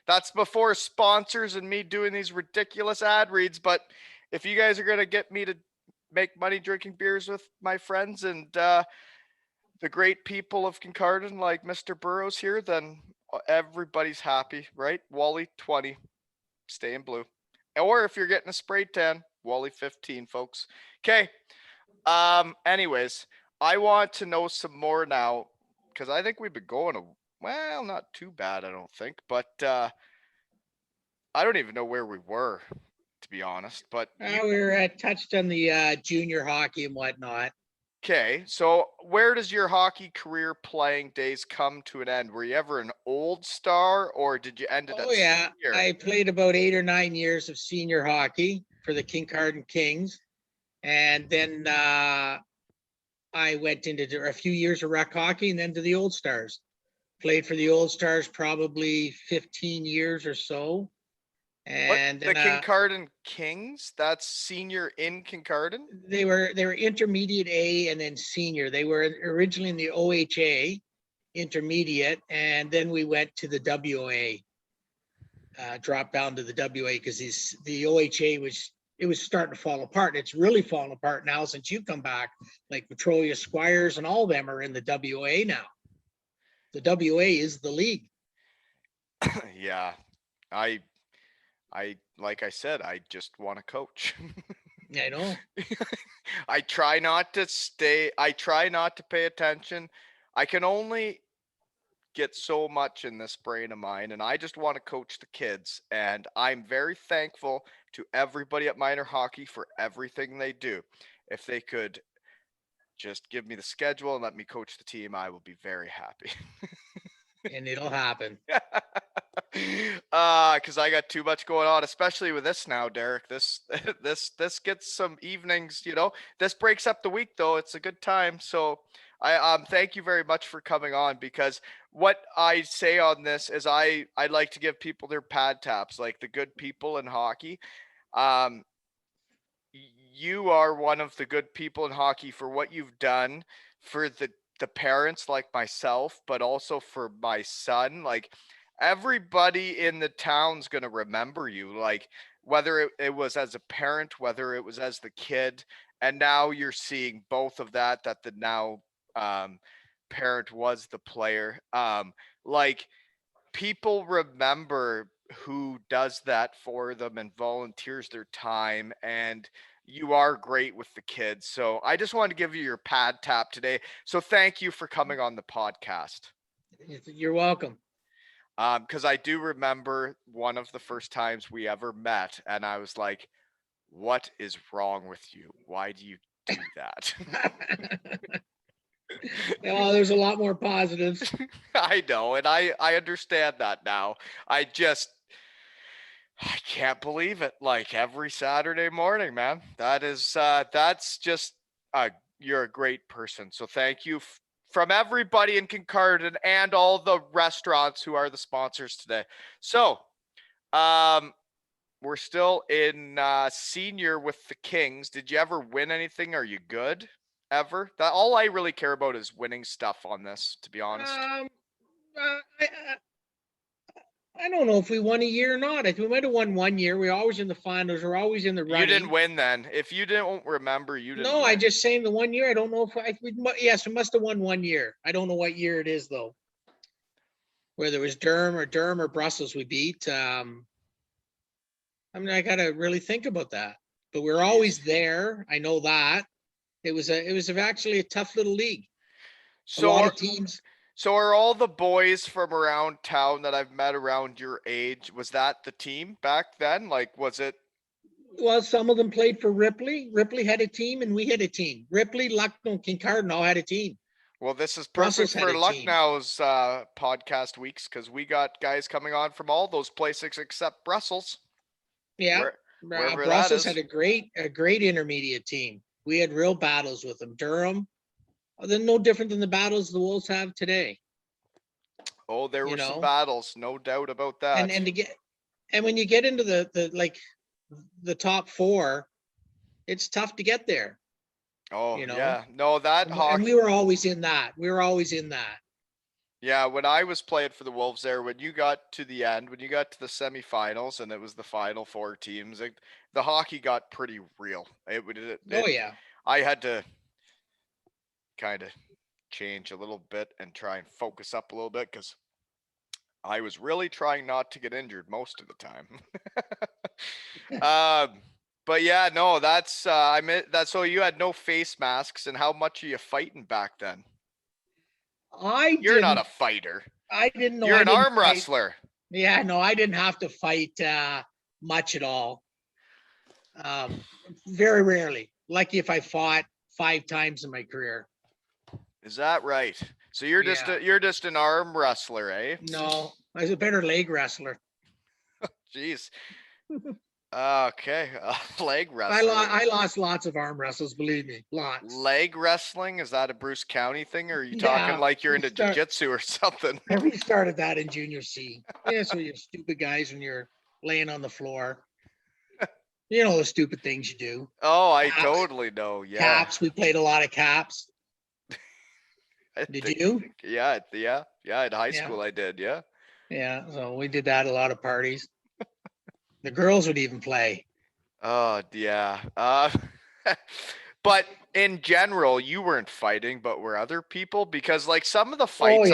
That's before sponsors and me doing these ridiculous ad reads. But if you guys are going to get me to make money drinking beers with my friends and the great people of Kincardine like Mr. Burrows here, then everybody's happy, right? Wally20, stay in blue. Or if you're getting a spray tan, Wally15, folks. Okay. Anyways, I want to know some more now because I think we've been going well, not too bad, I don't think, but I don't even know where we were, to be honest. But We were touched on the junior hockey and whatnot. okay, so where does your hockey career playing days come to an end? Were you ever an old star, or did you end it at Yeah, senior? I played about 8 or 9 years of senior hockey for the Kincardine Kings, and then I went into a few years of rec hockey and then to the Old Stars. Played for the Old Stars probably 15 years or so. And the then, Kincardine Kings? That's senior in Kincardine? they were intermediate A and then senior. They were originally in the OHA intermediate, and then we went to the WA. Dropped down to the WA because the OHA was starting to fall apart. It's really falling apart now since you come back. Like Petrolia Squires and all of them are in the WA now. The WA is the league. Yeah, I like I said, I just want to coach. I know. I try not to pay attention. I can only get so much in this brain of mine, and I just want to coach the kids. And I'm very thankful to everybody at minor hockey for everything they do. If they could just give me the schedule and let me coach the team, I will be very happy. And it'll happen. Because I got too much going on, especially with this now, Derrick. This this gets some evenings, This breaks up the week though. It's a good time. So I thank you very much for coming on, because what I say on this is I like to give people their pad taps, like the good people in hockey. you are one of the good people in hockey for what you've done for the parents like myself, but also for my son. Like everybody in the town's gonna remember you. Like whether it was as a parent, whether it was as the kid, and now you're seeing both of that. That the now um, parent was the player. Like people remember who does that for them and volunteers their time, and you are great with the kids. So I just wanted to give you your pad tap today. So thank you for coming on the podcast. You're welcome. Because I do remember one of the first times we ever met, and I was like, what is wrong with you? Why do you do that? Oh, there's a lot more positives. I know, and I understand that now. I can't believe it. Like every Saturday morning, man. That's just you're a great person. So thank you from everybody in Kincardine and all the restaurants who are the sponsors today. So, we're still in senior with the Kings. Did you ever win anything? Are you good? Ever? That all I really care about is winning stuff on this, to be honest. I don't know if we won a year or not. If we might have won 1 year, we're always in the finals. We're always in the running. You didn't win then. If you didn't remember, you didn't. No, win. I just saying the 1 year. I don't know if yes, we must have won 1 year. I don't know what year it is though. Whether it was Durham or Brussels we beat. I mean, I gotta really think about that. But we're always there. I know that. It was actually a tough little league. So a lot of teams. So are all the boys from around town that I've met around your age, was that the team back then? Like, was it? Well, some of them played for Ripley. Ripley had a team and we had a team. Ripley, Lucknow, Kincardine all had a team. Well, this is perfect Brussels for had a team. Lucknow's podcast weeks because we got guys coming on from all those places except Brussels. Yeah, wherever Brussels that is. had a great intermediate team. We had real battles with them. Durham, they're no different than the battles the Wolves have today. Oh, there were some battles, no doubt about that. And when you get into the top four, it's tough to get there. Oh, yeah. No, that hockey. And we were always in that. Yeah, when I was playing for the Wolves there, when you got to the end, when you got to the semifinals and it was the final four teams, the hockey got pretty real. Oh, yeah. I had to kind of change a little bit and try and focus up a little bit because I was really trying not to get injured most of the time. But yeah, no, that's so you had no face masks, and how much are you fighting back then? You're not a fighter. I didn't know. You're an arm wrestler. Yeah, no, I didn't have to fight much at all. Very rarely. Lucky if I fought 5 times in my career. Is that right? So you're just an arm wrestler, eh? No, I was a better leg wrestler. Jeez. Okay, leg wrestling. I lost lots of arm wrestles, believe me, lots. Leg wrestling, is that a Bruce County thing, or are you talking like you're into jiu-jitsu or something? We started that in junior C. Yeah, so you're stupid guys when you're laying on the floor. You know the stupid things you do. Oh, I totally know. Yeah. Caps. We played a lot of caps. Did you? Yeah. In high school, I did. Yeah. Yeah. So we did that at a lot of parties. The girls would even play. Oh, yeah. But in general, you weren't fighting, but were other people? Because like some of the fights,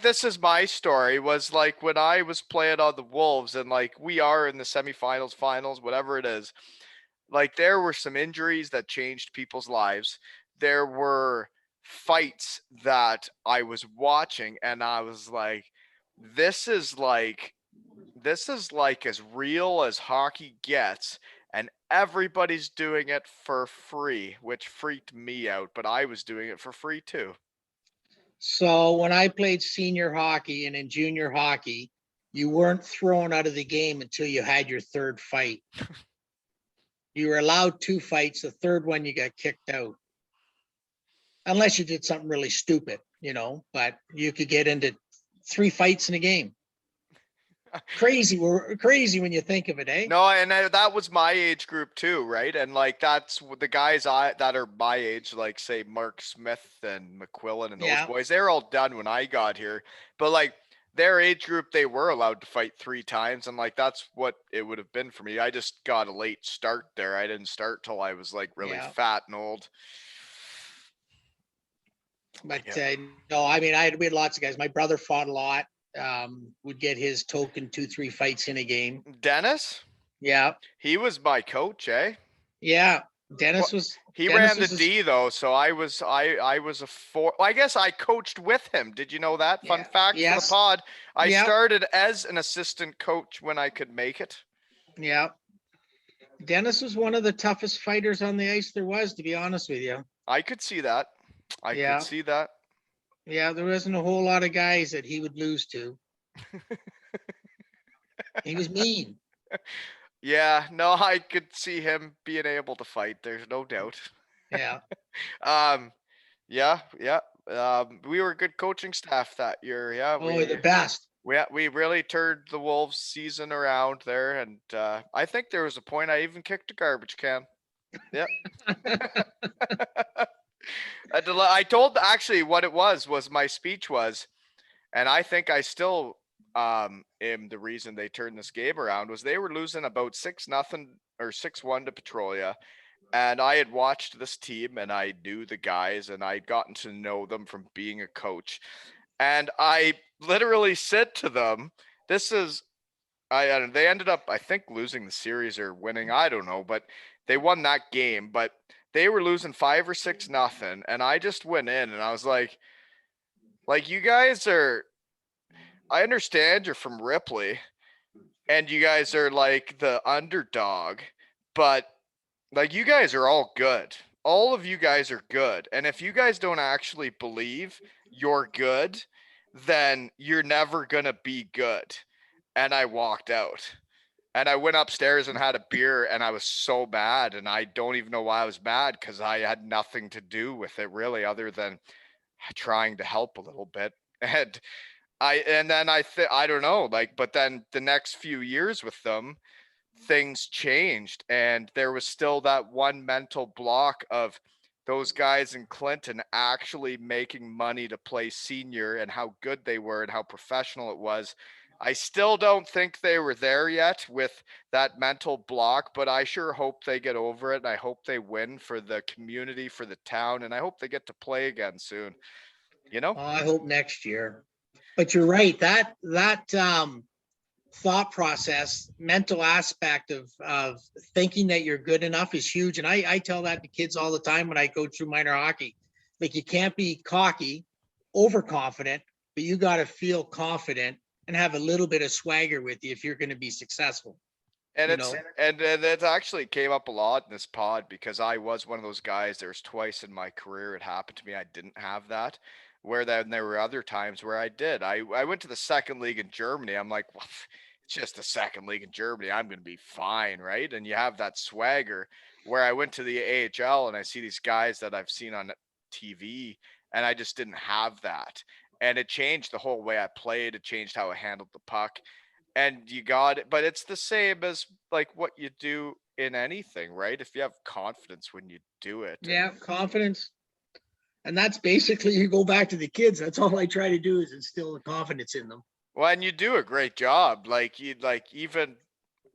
this is my story, was like when I was playing on the Wolves and like we are in the semifinals, finals, whatever it is, like there were some injuries that changed people's lives. There were fights that I was watching and I was like, this is like as real as hockey gets, and everybody's doing it for free, which freaked me out, but I was doing it for free too. So when I played senior hockey and in junior hockey, you weren't thrown out of the game until you had your third fight. You were allowed 2 fights. The third one, you got kicked out. Unless you did something really stupid, but you could get into 3 fights in a game. Crazy. We're crazy when you think of it, eh? No, and that was my age group too, right? And like that's the guys that are my age, like say Mark Smith and McQuillan and those Yeah. boys, they're all done when I got here. But like their age group, they were allowed to fight 3 times, and like that's what it would have been for me. I just got a late start there. I didn't start till I was like really Yeah. fat and old. But Yeah. no, I mean, we had lots of guys. My brother fought a lot. Would get his token 2-3 fights in a game. Dennis, Yeah. he was my coach, eh? Yeah. Well, Dennis was he Dennis ran the was D though, so I was a four. Well, I guess I coached with him. Did you know that? Fun yeah. fact for the Yes. pod. I Yeah. started as an assistant coach when I could make it. Yeah. Dennis was one of the toughest fighters on the ice there was, to be honest with you. I could see that. I could Yeah. see that. Yeah. There wasn't a whole lot of guys that he would lose to. He was mean. Yeah, no, I could see him being able to fight. There's no doubt. Yeah. Um, yeah, yeah. We were a good coaching staff that year. Yeah, Oh, the best. we really turned the Wolves season around there, and I think there was a point I even kicked a garbage can. Yep. I told actually what it was my speech was, and I think I still am the reason they turned this game around was they were losing about 6-0 or 6-1 to Petrolia. And I had watched this team and I knew the guys and I'd gotten to know them from being a coach. And I literally said to them, this is they ended up I think losing the series or winning, I don't know, but they won that game, but they were losing 5 or 6-0, and I just went in and I was like you guys are, I understand you're from Ripley and you guys are like the underdog, but like you guys are all good. All of you guys are good. And if you guys don't actually believe you're good, then you're never going to be good. And I walked out. And I went upstairs and had a beer and I was so mad, and I don't even know why I was mad cuz I had nothing to do with it really other than trying to help a little bit. And then I don't know, like, but then the next few years with them, things changed and there was still that one mental block of those guys in Clinton actually making money to play senior and how good they were and how professional it was. I still don't think they were there yet with that mental block, but I sure hope they get over it. And I hope they win for the community, for the town, and I hope they get to play again soon. You know? Oh, I hope next year. But you're right. That thought process, mental aspect of thinking that you're good enough is huge. And I tell that to kids all the time when I go through minor hockey. Like, you can't be cocky, overconfident, but you got to feel confident and have a little bit of swagger with you if you're going to be successful. And You it's know? and it actually came up a lot in this pod because I was one of those guys. There was twice in my career it happened to me. I didn't have that. Where then there were other times where I did. I went to the second league in Germany. I'm like, well, it's just the second league in Germany. I'm going to be fine, right? And you have that swagger. Where I went to the AHL and I see these guys that I've seen on TV, and I just didn't have that. And it changed the whole way I played. It changed how I handled the puck, and you got it. But it's the same as like what you do in anything, right? If you have confidence when you do it. Yeah, confidence. And that's basically, you go back to the kids. That's all I try to do is instill the confidence in them. Well, and you do a great job. Like you like even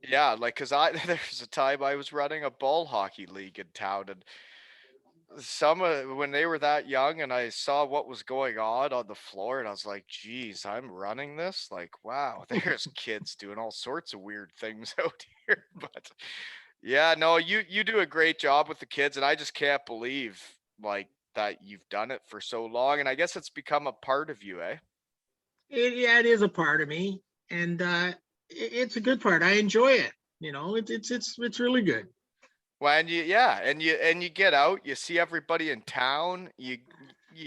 yeah, like cuz I there's a time I was running a ball hockey league in town, and some when they were that young and I saw what was going on the floor, and I was like, geez, I'm running this, like, wow, there's kids doing all sorts of weird things out here. But yeah, no, you do a great job with the kids, and I just can't believe like that you've done it for so long, and I guess it's become a part of you, eh? Yeah, it is a part of me, and it's a good part. I enjoy it. It's really good. Well, and you get out, you see everybody in town, you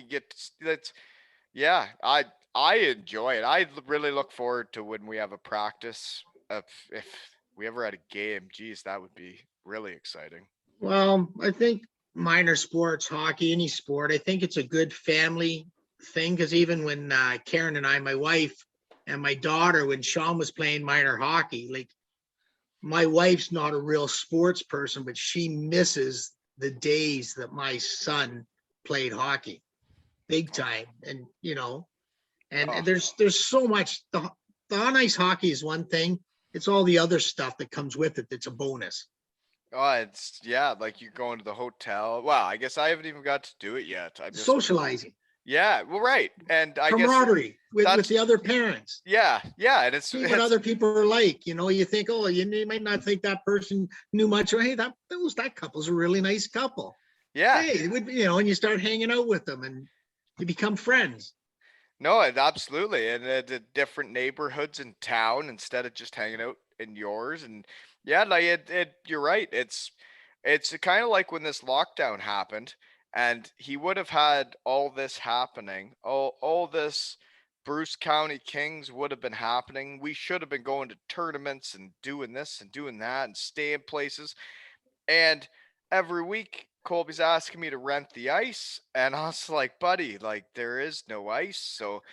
get that's yeah, I enjoy it. I really look forward to when we have a practice. If we ever had a game, geez, that would be really exciting. Well, I think minor sports, hockey, any sport, I think it's a good family thing, because even when Karen and I, my wife, And my daughter, when Sean was playing minor hockey, like my wife's not a real sports person, but she misses the days that my son played hockey big time. And, Oh, and there's so much. The on ice hockey is one thing. It's all the other stuff that comes with it that's a bonus. oh, it's yeah, like you're going to the hotel. Wow, I guess I haven't even got to do it yet. I'm just Socializing, yeah, well, right, and I guess camaraderie with that's the other parents. yeah, yeah, and See what other people are like. You think, oh, you might not think that person knew much. Or, hey, that couple's a really nice couple. yeah, Hey, it would, and you start hanging out with them and you become friends. no, absolutely, and the different neighborhoods in town instead of just hanging out in yours, and yeah, like you're right. It's kind of like when this lockdown happened, and he would have had all this happening, all this Bruce County Kings would have been happening. We should have been going to tournaments and doing this and doing that and staying places. And every week, Colby's asking me to rent the ice, and I was like, "Buddy, like there is no ice." So,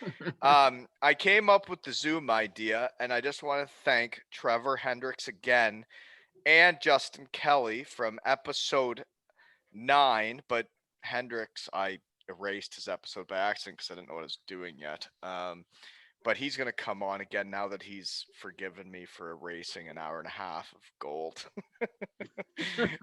I came up with the Zoom idea, and I just want to thank Trevor Hendricks again and Justin Kelly from episode 9. But Hendricks, I erased his episode by accident because I didn't know what I was doing yet. But he's gonna come on again now that he's forgiven me for erasing an hour and a half of gold.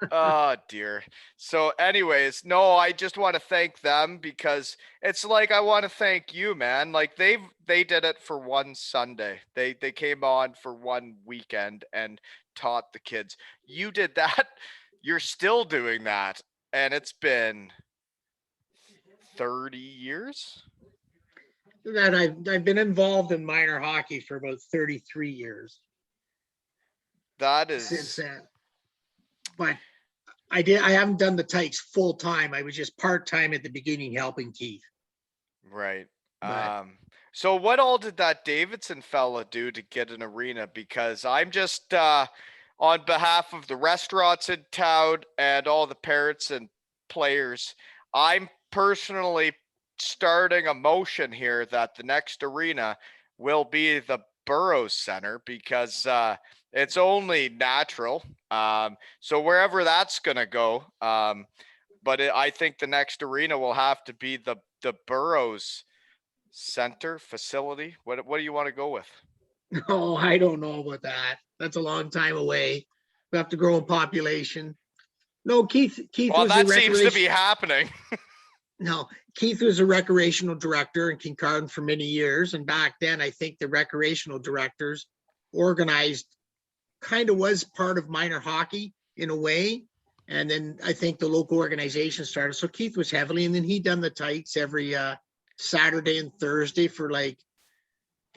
Oh dear. So, anyways, no, I just want to thank them because it's like I want to thank you, man. Like they did it for one Sunday. They came on for one weekend and taught the kids. You did that. You're still doing that, and it's been 30 years. That I've been involved in minor hockey for about 33 years That since is then. But I haven't done the Tykes full time. I was just part time at the beginning helping Keith. right. But So what all did that Davidson fella do to get an arena? Because I'm just on behalf of the restaurants in town and all the parents and players, I'm personally starting a motion here that the next arena will be the Burrows Center because it's only natural. So wherever that's gonna go, but I think the next arena will have to be the Burrows Center facility. What do you want to go with? no, I don't know about that. That's a long time away. We have to grow in population. No, Keith Well, was a that seems to be recreation. happening. No, Keith was a recreational director in Kincardine for many years. And back then, I think the recreational directors organized kind of was part of minor hockey in a way. And then I think the local organization started. So Keith was heavily, and then he done the Tykes every Saturday and Thursday for like,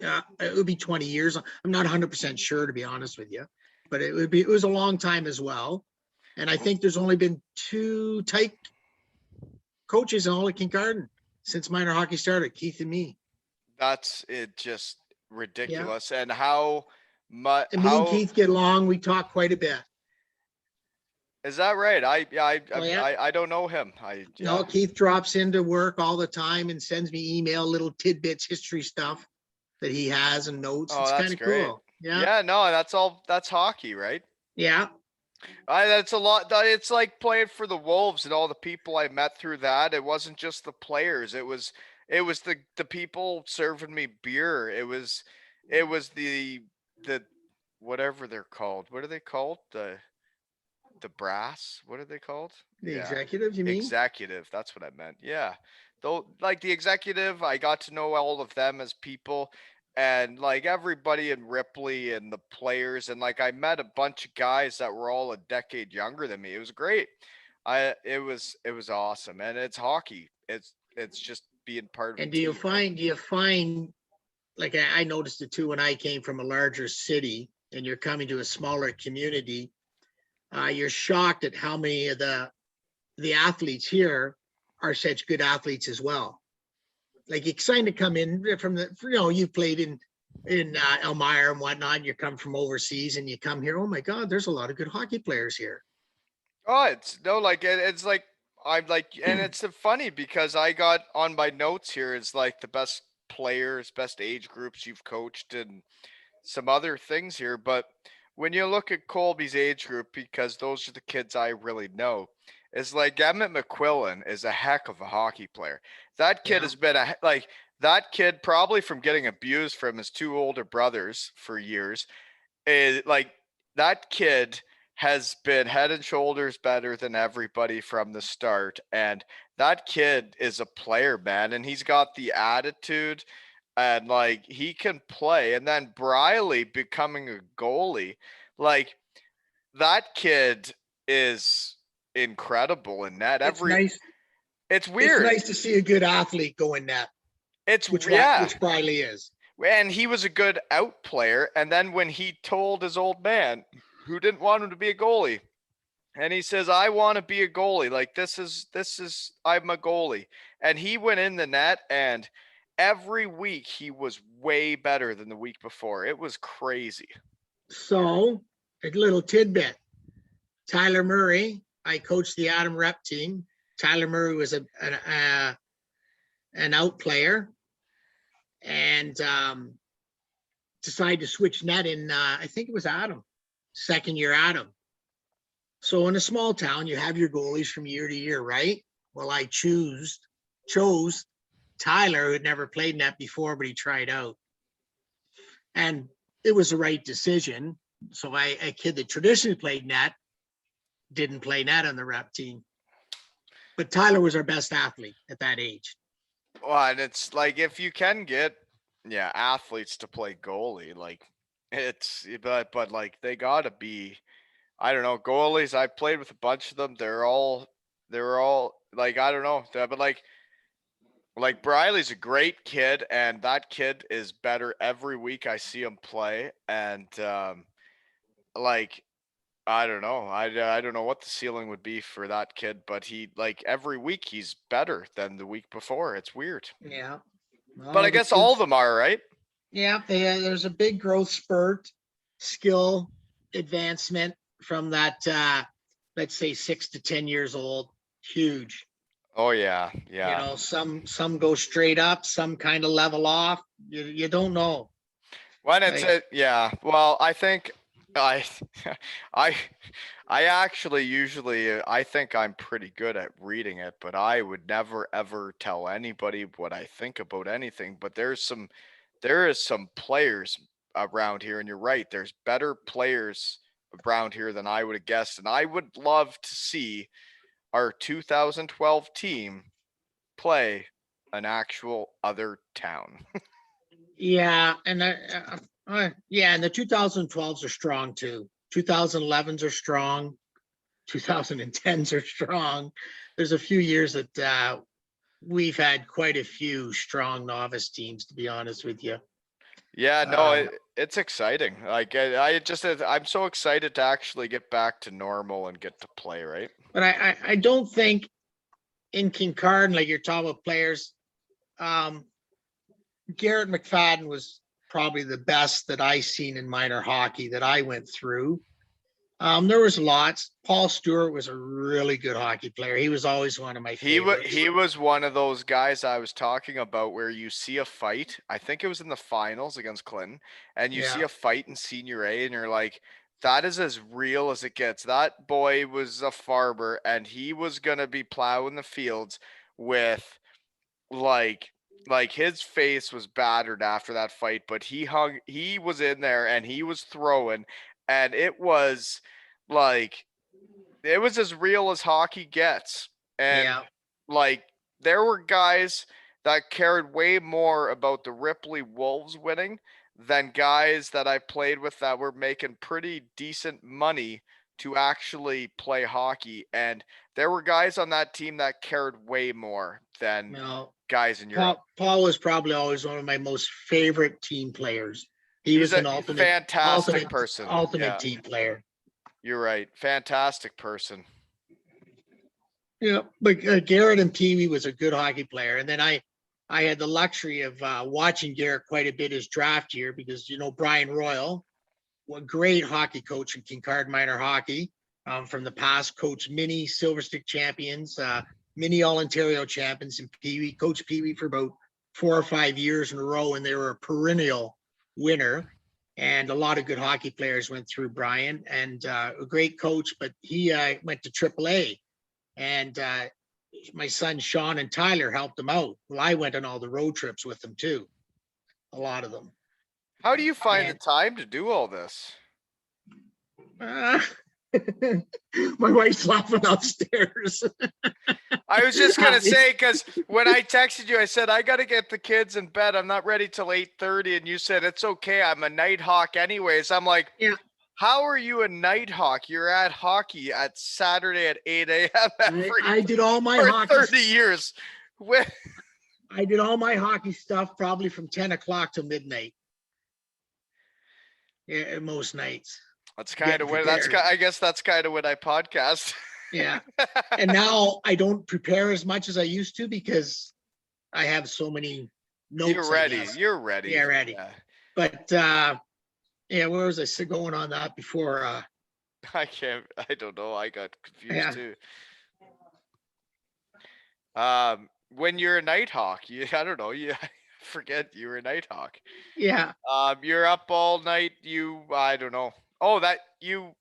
it would be 20 years. I'm not 100% sure, to be honest with you, but it was a long time as well. And I think there's only been 2 Tyke coaches in all of Kincardine since minor hockey started, Keith and me. That's it. Just Yeah. ridiculous. And how much? And me and How Keith get along. We talk quite a bit. is that right? Oh, yeah. I don't know him. No, Keith drops into work all the time and sends me email, little tidbits, history stuff that he has and notes. Oh, It's that's kind of great. cool. Yeah. Yeah, no, that's all. That's hockey, right? Yeah. That's a lot. It's like playing for the Wolves and all the people I met through that. It wasn't just the players. It was the people serving me beer. It was the whatever they're called. What are they called? The brass. What are they called? The Yeah, executives, you mean? executive. That's what I meant. Yeah, though, like the executive, I got to know all of them as people, and like everybody in Ripley and the players, and like I met a bunch of guys that were all a decade younger than me. It was great. It was awesome, and it's hockey. It's just being part of a And team, right? do you find, like I noticed it too when I came from a larger city and you're coming to a smaller community, you're shocked at how many of the athletes here are such good athletes as well. Like you're excited to come in from you played in Elmira and whatnot. And you come from overseas and you come here. Oh my God, there's a lot of good hockey players here. Oh, it's no, like it's like I'm like, and it's funny because I got on my notes here is like the best players, best age groups you've coached, and some other things here. But when you look at Colby's age group, because those are the kids I really know, is like Emmett McQuillan is a heck of a hockey player. That kid Yeah. has been like that kid probably from getting abused from his two older brothers for years. Is like that kid has been head and shoulders better than everybody from the start. And that kid is a player, man, and he's got the attitude and like he can play. And then Briley becoming a goalie, like that kid is incredible in net. It's nice. It's It's weird. nice to see a good athlete go in that, which Briley is. And he was a good out player. And then when he told his old man who didn't want him to be a goalie, and he says, I want to be a goalie. Like this is I'm a goalie. And he went in the net, and every week he was way better than the week before. It was crazy. So a little tidbit. Tyler Murray, I coached the Adam Rep team. Tyler Murray was an out player and decided to switch net in, I think it was Adam, second year Adam. So in a small town, you have your goalies from year to year, right? Well, I chose Tyler, who had never played net before, but he tried out. And it was the right decision. So a kid that traditionally played net didn't play net on the rep team. But Tyler was our best athlete at that age. Well, and it's like if you can get athletes to play goalie, like it's but like they gotta be, I don't know, goalies. I played with a bunch of them. They're all like, I don't know, but like Briley's a great kid, and that kid is better every week I see him play. And like I don't know, I don't know what the ceiling would be for that kid, but he like every week he's better than the week before. It's weird. Yeah. But I guess all of them are, right? Yeah, there's a big growth spurt, skill advancement from that, let's say 6 to 10 years old. Huge. Oh yeah, yeah. You know, some go straight up, some kind of level off. You don't know. When it's well, I think I I I actually usually I think I'm pretty good at reading it, but I would never ever tell anybody what I think about anything. But there is some players around here, and you're right, there's better players around here than I would have guessed. And I would love to see our 2012 team play an actual other town. Yeah, and and the 2012s are strong too. 2011s are strong. 2010s are strong. There's a few years that we've had quite a few strong novice teams, to be honest with you. Yeah, no, it's exciting. Like I'm so excited to actually get back to normal and get to play, right? But I don't think in Kincardine, like you're talking about players, Garrett McFadden was probably the best that I seen in minor hockey that I went through. There was lots. Paul Stewart was a really good hockey player. He was always one of my favorites. He was one of those guys I was talking about where you see a fight. I think it was in the finals against Clinton, and you see a fight in Senior A, and you're like, that is as real as it gets. That boy was a farmer, and he was gonna be plowing the fields with like his face was battered after that fight, but he was in there and he was throwing, and it was like it was as real as hockey gets. And like there were guys that cared way more about the Ripley Wolves winning than guys that I played with that were making pretty decent money to actually play hockey. And there were guys on that team that cared way more than guys in Europe. Paul was probably always one of my most favorite team players. He's an fantastic person. Ultimate team player. You're right. Fantastic person. Yeah, but Garrett and Pee Wee was a good hockey player. And then I had the luxury of watching Garrett quite a bit his draft year because, you know, Brian Royal, a great hockey coach in Kincardine minor hockey from the past, coached many Silver Stick champions, many All-Ontario champions, and Pee Wee, coached Pee Wee for about 4 or 5 years in a row, and they were a perennial winner. And a lot of good hockey players went through Brian, and a great coach, but he went to AAA. And my sons, Sean and Tyler, helped him out. Well, I went on all the road trips with them too, a lot of them. How do you find the And- time to do all this? My wife's laughing upstairs. I was just gonna say, because when I texted you, I said I gotta get the kids in bed. I'm not ready till 8:30, and you said it's okay. I'm a night hawk, anyways. I'm like, Yeah. How are you a night hawk? You're at hockey at Saturday at 8 a.m. I did all my for hockey. 30 years. I did all my hockey stuff probably from 10 o'clock to midnight. Yeah, most nights. That's kind of when I guess that's kind of when I podcast. Yeah. And now I don't prepare as much as I used to because I have so many notes. You're ready. You're ready. Yeah, ready. Yeah. But yeah, where was I going on that before? I don't know. I got confused too. When you're a night hawk, I don't know. I forget you were a night hawk. Yeah. You're up all night. I don't know. Oh, that you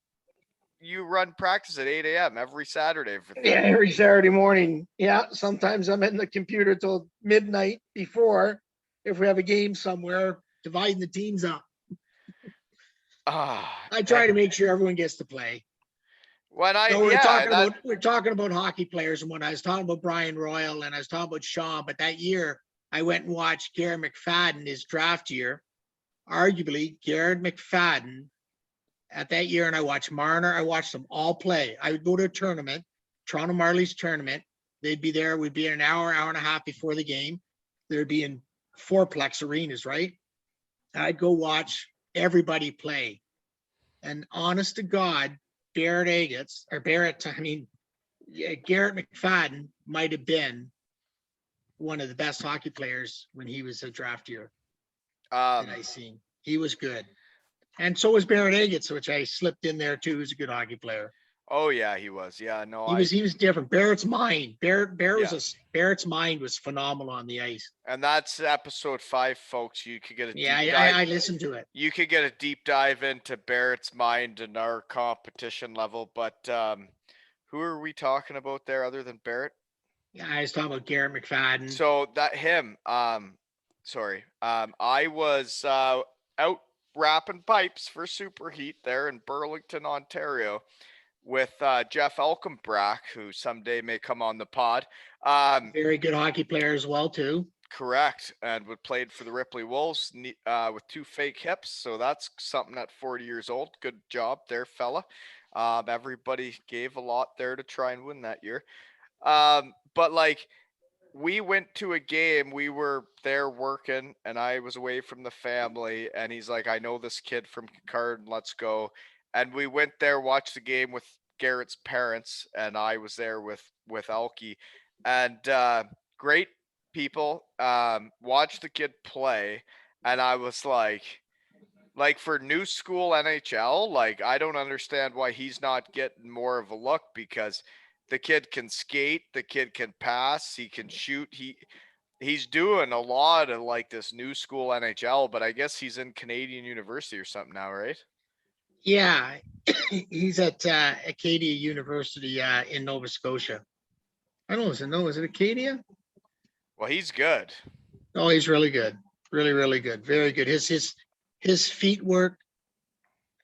run practice at 8 a.m. every Saturday. Yeah, every Saturday morning. Yeah, sometimes I'm in the computer till midnight before, if we have a game somewhere, dividing the teams up. I try to make sure everyone gets to play. When we're talking about hockey players, and when I was talking about Brian Royal and I was talking about Sean, but that year I went and watched Garrett McFadden his draft year. Arguably, Garrett McFadden at that year, and I watched Marner. I watched them all play. I would go to a tournament, Toronto Marlies tournament. They'd be there. We'd be an hour and a half before the game. There'd be in fourplex arenas, right? I'd go watch everybody play. And honest to God, Garrett McFadden might have been one of the best hockey players when he was a draft year that I seen. He was good. And so was Barrett Agates, which I slipped in there too. He's a good hockey player. Oh yeah, he was. Yeah, no, he was different. Barrett's mind. Barrett's mind was phenomenal on the ice. And that's episode 5, folks. You could get a deep dive. I listened to it. You could get a deep dive into Barrett's mind and our competition level. But who are we talking about there other than Barrett? Yeah, I was talking about Garrett McFadden. So I was out wrapping pipes for Superheat there in Burlington, Ontario, with Jeff Elkenbrach, who someday may come on the pod. Very good hockey player as well, too. Correct. And played for the Ripley Wolves with 2 fake hips. So that's something at 40 years old. Good job there, fella. Everybody gave a lot there to try and win that year. But like, we went to a game, we were there working, and I was away from the family, and he's like, I know this kid from Kincardine, let's go. And we went there, watched the game with Garrett's parents, and I was there with Elkie. And great people, watched the kid play, and I was like for new school NHL, like, I don't understand why he's not getting more of a look, because the kid can skate, the kid can pass, he can shoot. He's doing a lot of like this new school NHL, but I guess he's in Canadian University or something now, right? Yeah, he's at Acadia University in Nova Scotia. I don't know, is it Acadia? Well, he's good. Oh, he's really good. Really, really good. Very good. His feet work,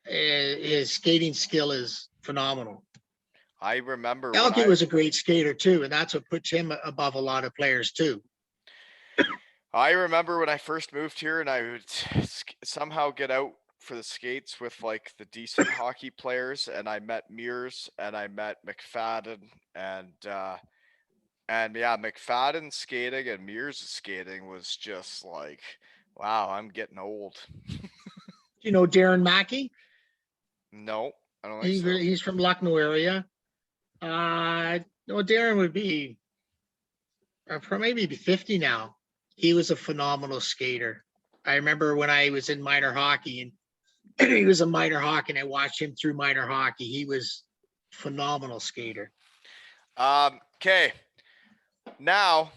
his skating skill is phenomenal. I remember Elkie was a great skater too, and that's what puts him above a lot of players too. I remember when I first moved here, and I would somehow get out for the skates with like the decent hockey players, and I met Mears and I met McFadden, and yeah, McFadden skating and Mears skating was just like, wow, I'm getting old. You know Darren Mackey? No, I don't think so. He's from Lucknow area. No, Darren would be maybe 50 now. He was a phenomenal skater. I remember when I was in minor hockey, and he was a minor hockey, and I watched him through minor hockey. He was a phenomenal skater. Okay. Now,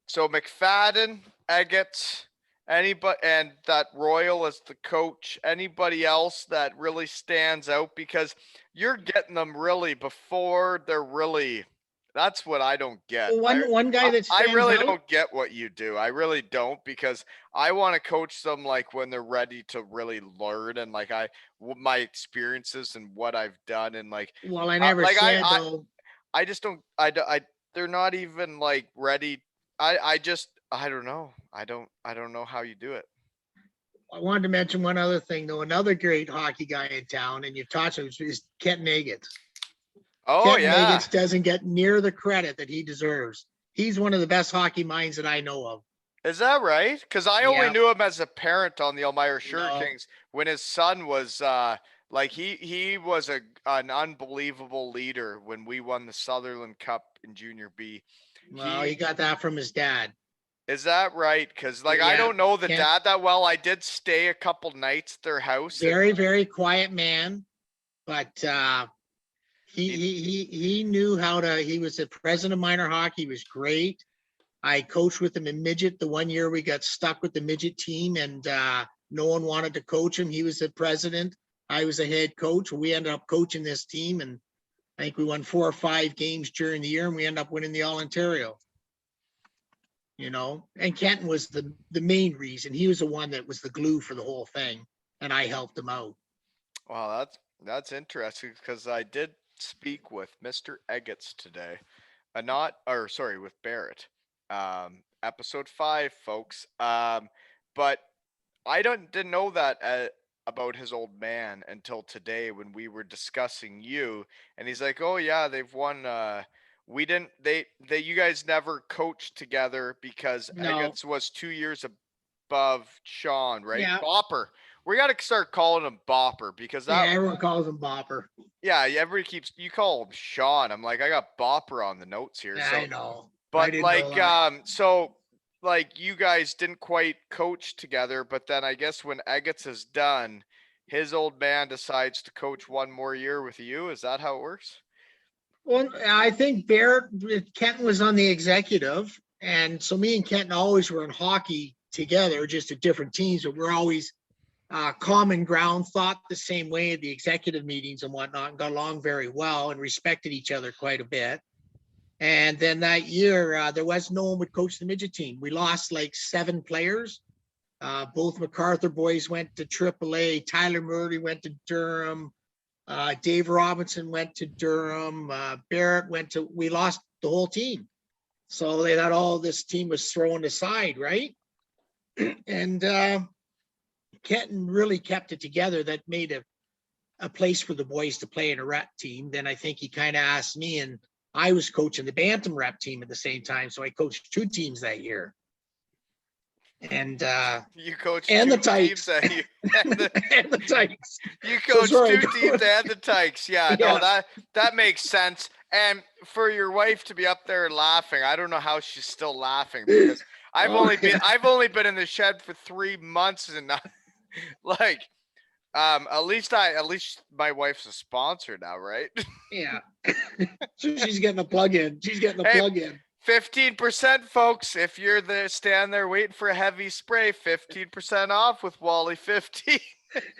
so McFadden Eggets, anybody, and that Royal as the coach, anybody else that really stands out? Because you're getting them really before they're really. That's what I don't get. Well, one guy that I stands really out. don't get what you do. I really don't, because I want to coach them like when they're ready to really learn, and like my experiences and what I've done, and Well, I never like said though. I just don't they're not even like ready. I don't know. I don't know how you do it. I wanted to mention one other thing though. Another great hockey guy in town, and you've talked to him, is Kenton Agate. Oh Kenton yeah. Agate doesn't get near the credit that he deserves. He's one of the best hockey minds that I know of. Is that right? Because I only Yeah. knew him as a parent on the Elmira No. Kings when his son was like he was an unbelievable leader when we won the Sutherland Cup in Junior B. Well, he got that from his dad. Is that right? Because like I Yeah, don't know the Kent- dad that well. I did stay a couple nights at their house. Very, very quiet man, but he knew how to. He was the president of minor hockey. He was great. I coached with him in midget. The one year we got stuck with the midget team, and no one wanted to coach him. He was the president. I was the head coach. We ended up coaching this team, and I think we won 4 or 5 games during the year, and we ended up winning the All Ontario. You know, and Kenton was the main reason. He was the one that was the glue for the whole thing, and I helped him out. Wow, that's interesting, because I did speak with Mr. Eggets today. Not or sorry, with Barrett. Episode 5, folks. But I didn't know that about his old man until today when we were discussing you, and he's like, "Oh yeah, they've won. We didn't. They you guys never coached together because No. Eggets was 2 years above Sean, right? Yeah. Bopper. We got to start calling him Bopper, because Yeah, that everyone calls him Bopper. yeah, everybody keeps you call him Sean. I'm like, I got Bopper on the notes here. Yeah, So I know. I but didn't know that. so like you guys didn't quite coach together, but then I guess when Eggets is done, his old man decides to coach one more year with you. Is that how it works? Well, I think Barrett, Kenton was on the executive. And so me and Kenton always were in hockey together, just at different teams, but we're always common ground, thought the same way at the executive meetings and whatnot, and got along very well and respected each other quite a bit. And then that year, there was no one would coach the midget team. We lost like 7 players. Both MacArthur boys went to AAA. Tyler Murray went to Durham. Dave Robinson went to Durham. Barrett went to, we lost the whole team. So they thought all this team was thrown aside, right? And Kenton really kept it together. That made a place for the boys to play in a rep team. Then I think he kind of asked me, and I was coaching the Bantam rep team at the same time. So I coached 2 teams that year. And you coached and 2 the Tykes. teams that you and the Tykes. You coached sorry, 2 teams and the Tykes. Yeah, Yeah. no, that makes sense. And for your wife to be up there laughing, I don't know how she's still laughing, because I've Oh, only been in the shed for 3 months, and not, like at least my wife's a sponsor now, right? Yeah. So she's getting a plug in. She's getting a Hey, plug in. 15%, folks. If you're there, stand there waiting for a heavy spray, 15% off with Wally 15.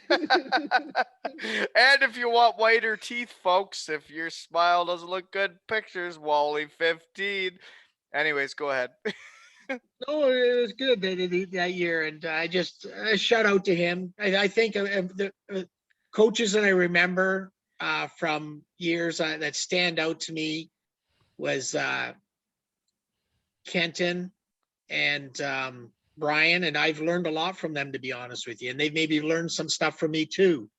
And if you want whiter teeth, folks, if your smile doesn't look good in pictures, Wally 15. Anyways, go ahead. No, it was good that year. And I just shout out to him. I think the coaches that I remember from years that stand out to me was Kenton and Brian. And I've learned a lot from them, to be honest with you. And they've maybe learned some stuff from me too.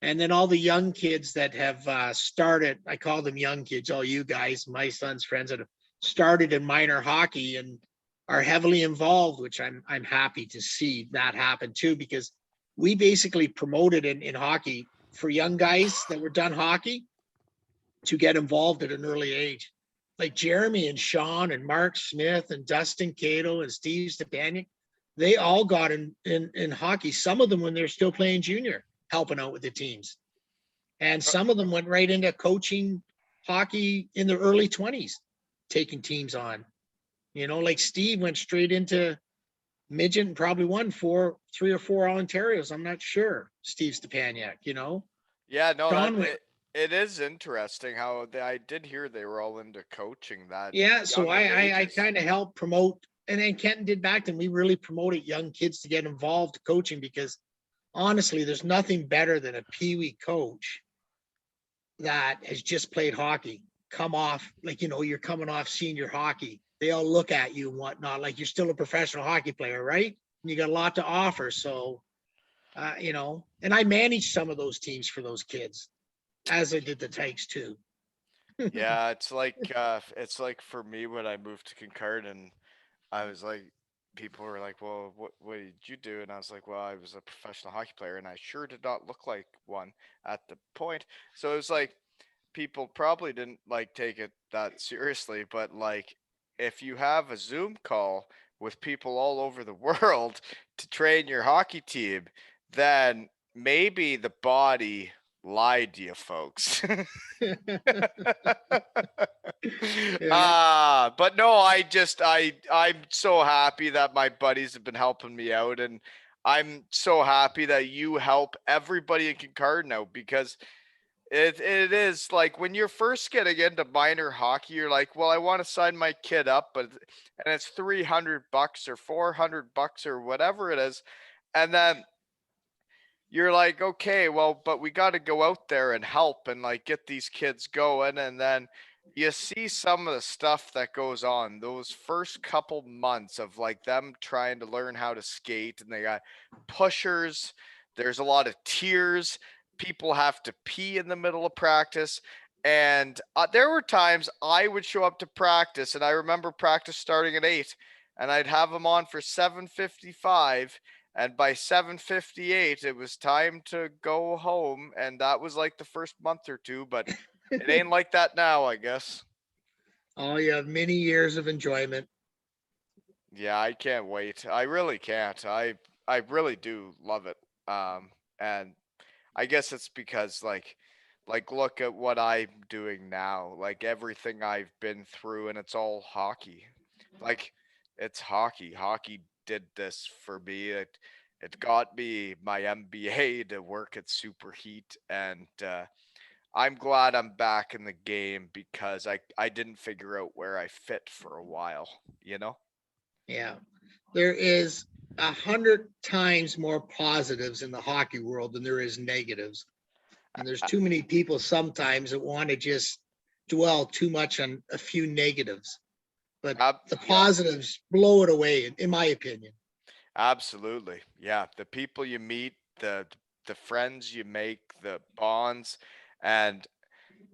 And then all the young kids that have started, I call them young kids, all you guys, my son's friends that have started in minor hockey and are heavily involved, which I'm happy to see that happen too, because we basically promoted in hockey for young guys that were done hockey to get involved at an early age. Like Jeremy and Sean and Mark Smith and Dustin Cato and Steve Stepaniak, they all got in hockey. Some of them when they're still playing junior, helping out with the teams. And some of them went right into coaching hockey in their early 20s, taking teams on. You know, like Steve went straight into midget and probably won 3 or 4 Ontarios. I'm not sure. Steve Stepaniak, Yeah, no, Sean, it is interesting how I did hear they were all into coaching that yeah. So young of I ages. kind of helped promote, and then Kenton did back then. We really promoted young kids to get involved coaching because honestly, there's nothing better than a peewee coach that has just played hockey come off, like, you're coming off senior hockey. They all look at you and whatnot, like you're still a professional hockey player, right? And you got a lot to offer. So, and I managed some of those teams for those kids, as I did the Tykes too. Yeah, it's like for me when I moved to Kincardine, I was like, people were like, "Well, what did you do?" And I was like, "Well, I was a professional hockey player, and I sure did not look like one at the point." So it was like people probably didn't like take it that seriously, but like if you have a Zoom call with people all over the world to train your hockey team, then maybe the body lied to you folks. Yeah. But no, I'm so happy that my buddies have been helping me out, and I'm so happy that you help everybody in Kincardine now because it is like when you're first getting into minor hockey, you're like, well, I want to sign my kid up, and it's $300 or $400 or whatever it is, and then you're like, okay, well, but we got to go out there and help and like get these kids going. And then you see some of the stuff that goes on those first couple months of like them trying to learn how to skate, and they got pushers. There's a lot of tears. People have to pee in the middle of practice. And there were times I would show up to practice, and I remember practice starting at 8, and I'd have them on for 7:55, and by 7:58 it was time to go home, and that was like the first month or two, but it ain't like that now, I guess. Oh, you have many years of enjoyment. Yeah, I can't wait. I really can't. I really do love it. And I guess it's because like look at what I'm doing now. Like everything I've been through, and it's all hockey. Like it's hockey. Hockey did this for me. It got me my MBA to work at Superheat, and I'm glad I'm back in the game because I didn't figure out where I fit for a while, you know? Yeah. There is 100 times more positives in the hockey world than there is negatives. And there's too many people sometimes that want to just dwell too much on a few negatives, but the Yeah, positives blow it away, in my opinion. absolutely. Yeah, the people you meet, the friends you make, the bonds, and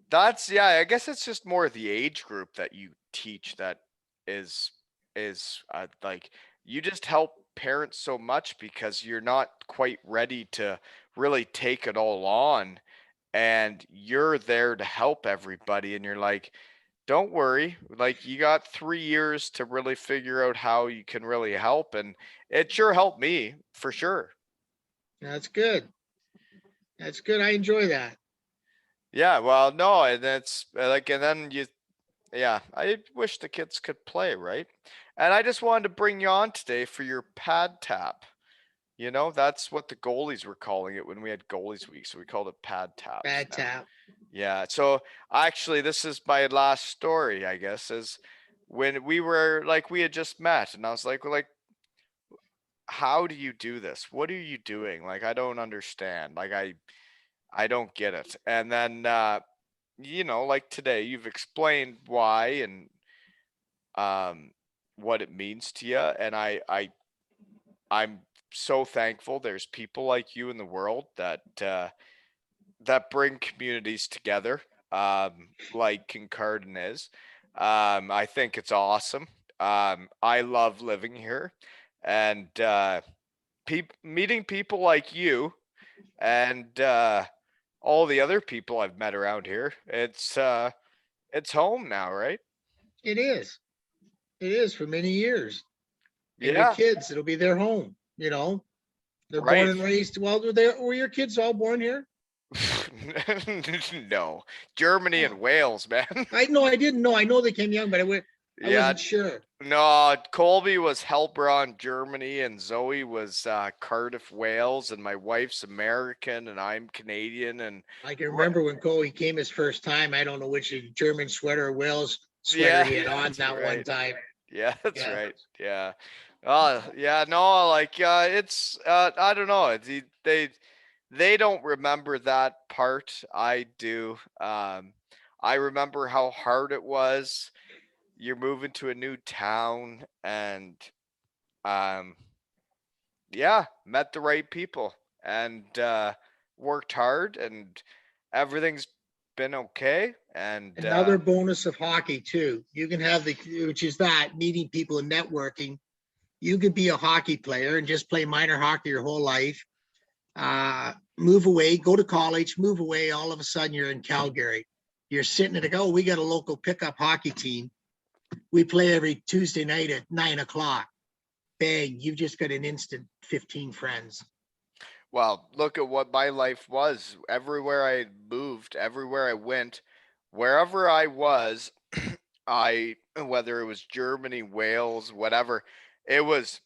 that's yeah, I guess it's just more the age group that you teach that is is like you just help parents so much because you're not quite ready to really take it all on, and you're there to help everybody, and you're like, don't worry, like you got 3 years to really figure out how you can really help, and it sure helped me for sure. That's good. That's good. I enjoy that. Yeah, well, no, and that's like, and then you, yeah, I wish the kids could play, right? And I just wanted to bring you on today for your pad tap. You know, that's what the goalies were calling it when we had goalies week, so we called it pad taps Bad now. tap. Yeah, so actually this is my last story, I guess, is when we were like we had just met, and I was like how do you do this? What are you doing? Like I don't understand. Like I don't get it. And then you know, like today you've explained why and um what it means to you, and I'm so thankful there's people like you in the world that bring communities together, like Kincardine is. I think it's awesome. I love living here, and meeting people like you and all the other people I've met around here. It's home now, right? It is. It is for many years. And your Yeah, kids, it'll be their home. They're born right. and raised. Well, were your kids all born here? No, Germany Oh, and Wales, man. I know. I didn't know. I know they came young, but I went. I Yeah, wasn't sure. no, Colby was Heilbronn, Germany, and Zoe was Cardiff, Wales, and my wife's American, and I'm Canadian, and I can remember when Cole came his first time. I don't know which German sweater or Wales sweater yeah, he had on that's that one right. time. Yeah, that's Yeah. right. Yeah. Yeah, no, like it's I don't know. They don't remember that part. I do. I remember how hard it was. You're moving to a new town and um yeah, met the right people and worked hard and everything's been okay and Another bonus of hockey too. You can have which is that meeting people and networking. You could be a hockey player and just play minor hockey your whole life. Move away, go to college, move away. All of a sudden, you're in Calgary. You're sitting at we got a local pickup hockey team. We play every Tuesday night at 9 o'clock. Bang, you've just got an instant 15 friends. well, look at what my life was. Everywhere I moved, everywhere I went, wherever I was, whether it was Germany, Wales, whatever, it was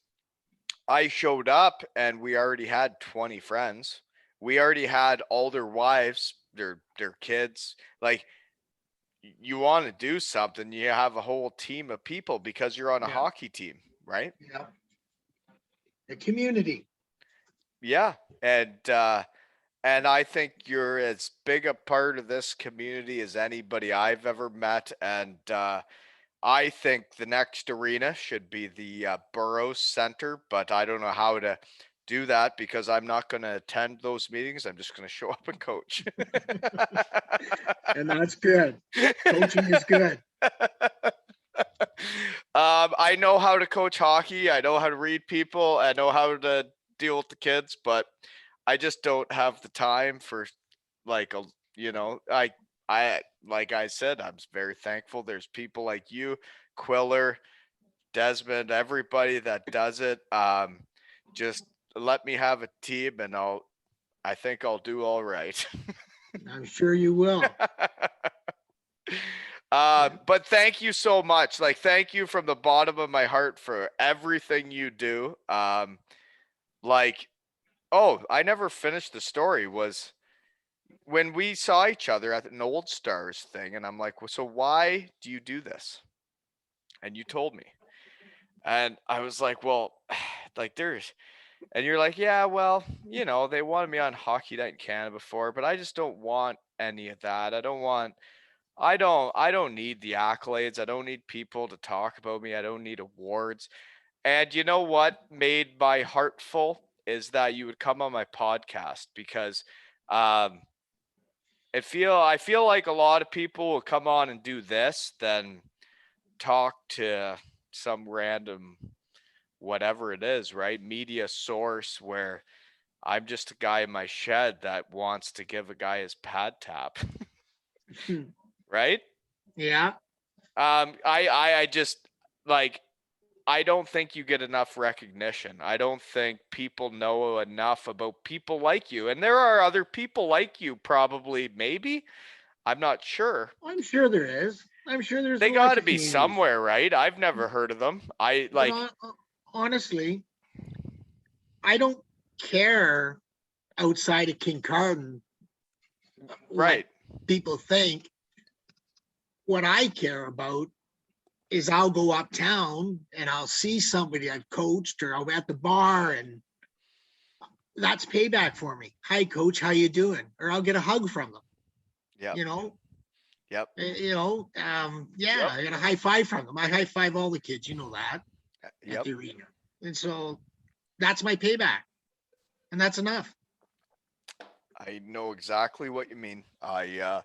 I showed up and we already had 20 friends. We already had all their wives, their kids. Like you want to do something, you have a whole team of people because you're on a Yeah. hockey team, right? Yeah. The community. Yeah. And I think you're as big a part of this community as anybody I've ever met. And I think the next arena should be the Burrows Center, but I don't know how to do that because I'm not going to attend those meetings. I'm just going to show up and coach. And that's good. Coaching is good. I know how to coach hockey. I know how to read people. I know how to deal with the kids, but I just don't have the time for like a I like I said, I'm very thankful. There's people like you, Quiller, Desmond, everybody that does it. Just let me have a team, and I think I'll do all right. I'm sure you will. But thank you so much. Like, thank you from the bottom of my heart for everything you do. Like, oh, I never finished the story. Was when we saw each other at an Old Stars thing, and I'm like, well, so why do you do this? And you told me, and I was like, well, like and you're like, yeah, well, they wanted me on Hockey Night in Canada before, but I just don't want any of that. I don't need the accolades. I don't need people to talk about me. I don't need awards. And you know what made my heart full is that you would come on my podcast because um I feel like a lot of people will come on and do this, then talk to some random whatever it is, right? Media source where I'm just a guy in my shed that wants to give a guy his pad tap. Right? Yeah. I just like I don't think you get enough recognition. I don't think people know enough about people like you. And there are other people like you, probably, maybe. I'm not sure. I'm sure there is. I'm sure there's They got lots to of be communities. somewhere, right? I've never heard of them. I But like, honestly, I don't care outside of Kincardine what right. people think. What I care about is I'll go uptown and I'll see somebody I've coached or I'm at the bar and that's payback for me. Hi, coach, how you doing? Or I'll get a hug from them. Yep. You know, Yep. yeah, Yep. I got a high five from them. I high five all the kids, you know that, at Yep. the arena. And so that's my payback. And that's enough. I know exactly what you mean. I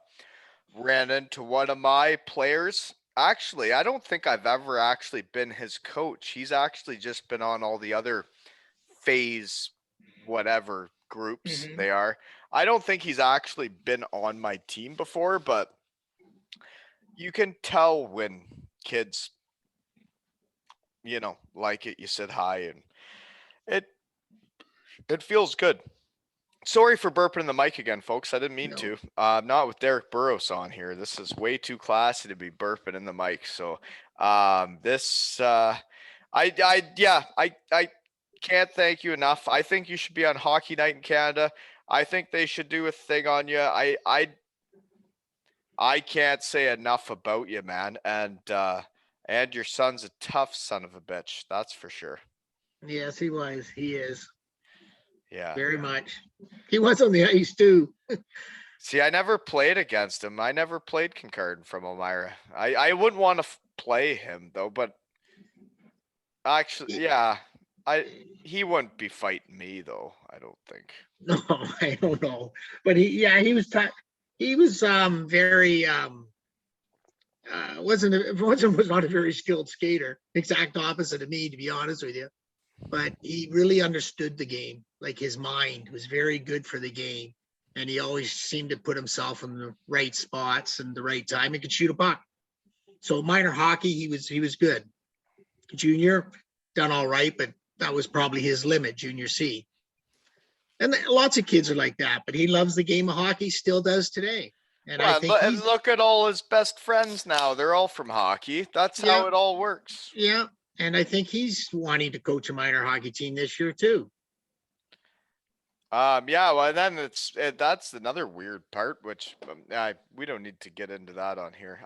ran into one of my players. Actually, I don't think I've ever actually been his coach. He's actually just been on all the other phase whatever groups Mhm. they are. I don't think he's actually been on my team before, but you can tell when kids, like it. You said hi, and it it feels good. Sorry for burping in the mic again, folks. I didn't mean No. to. Not with Derrick Burrows on here. This is way too classy to be burping in the mic. So This I can't thank you enough. I think you should be on Hockey Night in Canada. I think they should do a thing on you. I can't say enough about you, man. And your son's a tough son of a bitch. That's for sure. Yes, he was. He is Yeah. very much. He was on the ice too. See, I never played against him. I never played Kincardine from Elmira. I wouldn't want to play him though, but actually, yeah, he wouldn't be fighting me though. I don't think. No, I don't know. But he was he was very was not a very skilled skater. Exact opposite of me, to be honest with you. But he really understood the game. Like his mind was very good for the game. And he always seemed to put himself in the right spots and the right time. He could shoot a puck. So minor hockey, he was good. Junior, done all right, but that was probably his limit, junior C. And lots of kids are like that, but he loves the game of hockey, still does today. And I think look at all his best friends now. They're all from hockey. That's how it all works. Yeah. And I think he's wanting to coach a minor hockey team this year too. Yeah, well, then that's another weird part, which we don't need to get into that on here.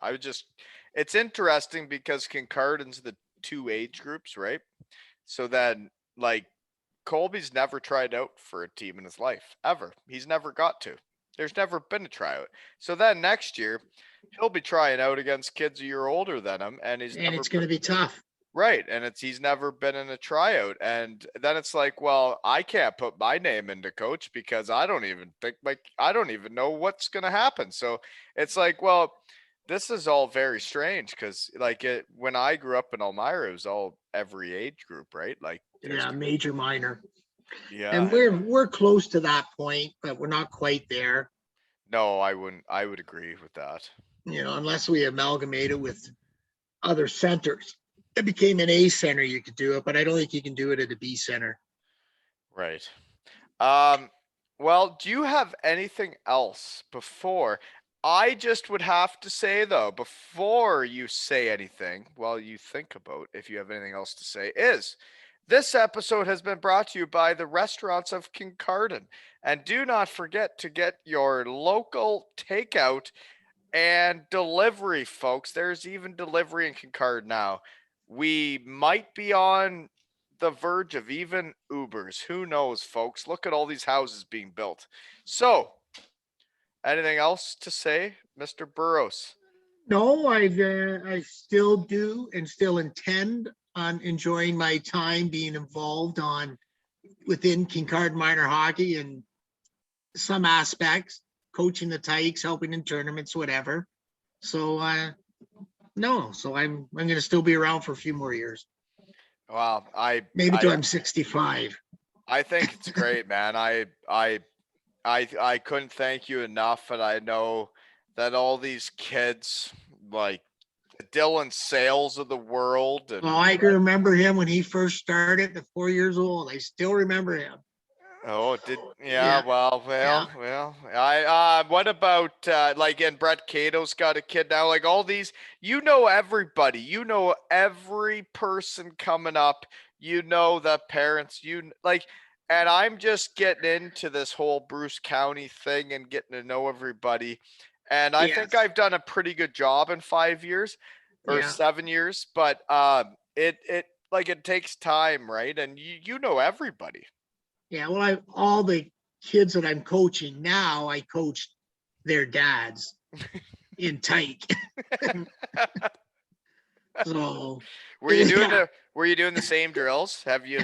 It's interesting because Kincardine's the two age groups, right? So then, like, Colby's never tried out for a team in his life, ever. He's never got to. There's never been a tryout. So then next year, he'll be trying out against kids a year older than him, and it's going to be tough. Right, and he's never been in a tryout, and then it's like, well, I can't put my name into coach because I don't even know what's going to happen. So it's like, well, this is all very strange because when I grew up in Elmira, it was all every age group, right? Like major, minor. Yeah, and we're close to that point, but we're not quite there. No, I wouldn't. I would agree with that. Unless we amalgamate it with other centers. It became an A center, you could do it, but I don't think you can do it at a B center. Right. Well, do you have anything else before? I just would have to say though, before you say anything, while you think about if you have anything else to say, is this episode has been brought to you by the restaurants of Kincardine. And do not forget to get your local takeout and delivery, folks. There's even delivery in Kincardine now. We might be on the verge of even Ubers. Who knows, folks? Look at all these houses being built. So, anything else to say, Mr. Burrows? No, I still do and still intend on enjoying my time being involved within Kincardine minor hockey and some aspects, coaching the Tykes, helping in tournaments, whatever. So no, so I'm going to still be around for a few more years. Wow, maybe till I'm 65. I think it's great, man. I couldn't thank you enough, and I know that all these kids, like Dylan Sales of the world. And, I can remember him when he first started at 4 years old. I still remember him. Oh, well. What about and Brett Cato's got a kid now, like all these, everybody, every person coming up, the parents, and I'm just getting into this whole Bruce County thing and getting to know everybody. And I think I've done a pretty good job in 5 years or 7 years, but it takes time, right? And you know everybody. Yeah, well, all the kids that I'm coaching now, I coached their dads in Tyke. So were you doing the same drills? Have you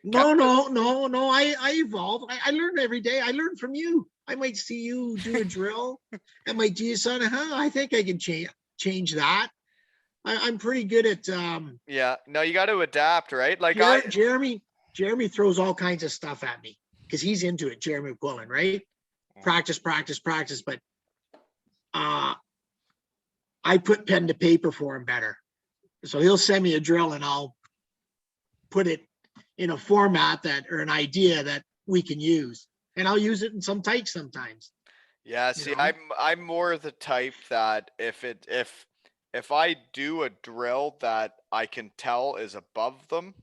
No. I evolved. I learn every day. I learn from you. I might see you do a drill. I might do you something. I think I can change that. I'm pretty good at no, you got to adapt, right? Like Jeremy throws all kinds of stuff at me because he's into it. Jeremy Quillen, right? Practice. But I put pen to paper for him better. So he'll send me a drill and I'll put it in a format or an idea that we can use. And I'll use it in some Tyke sometimes. Yeah, see, I'm more the type that if if I do a drill that I can tell is above them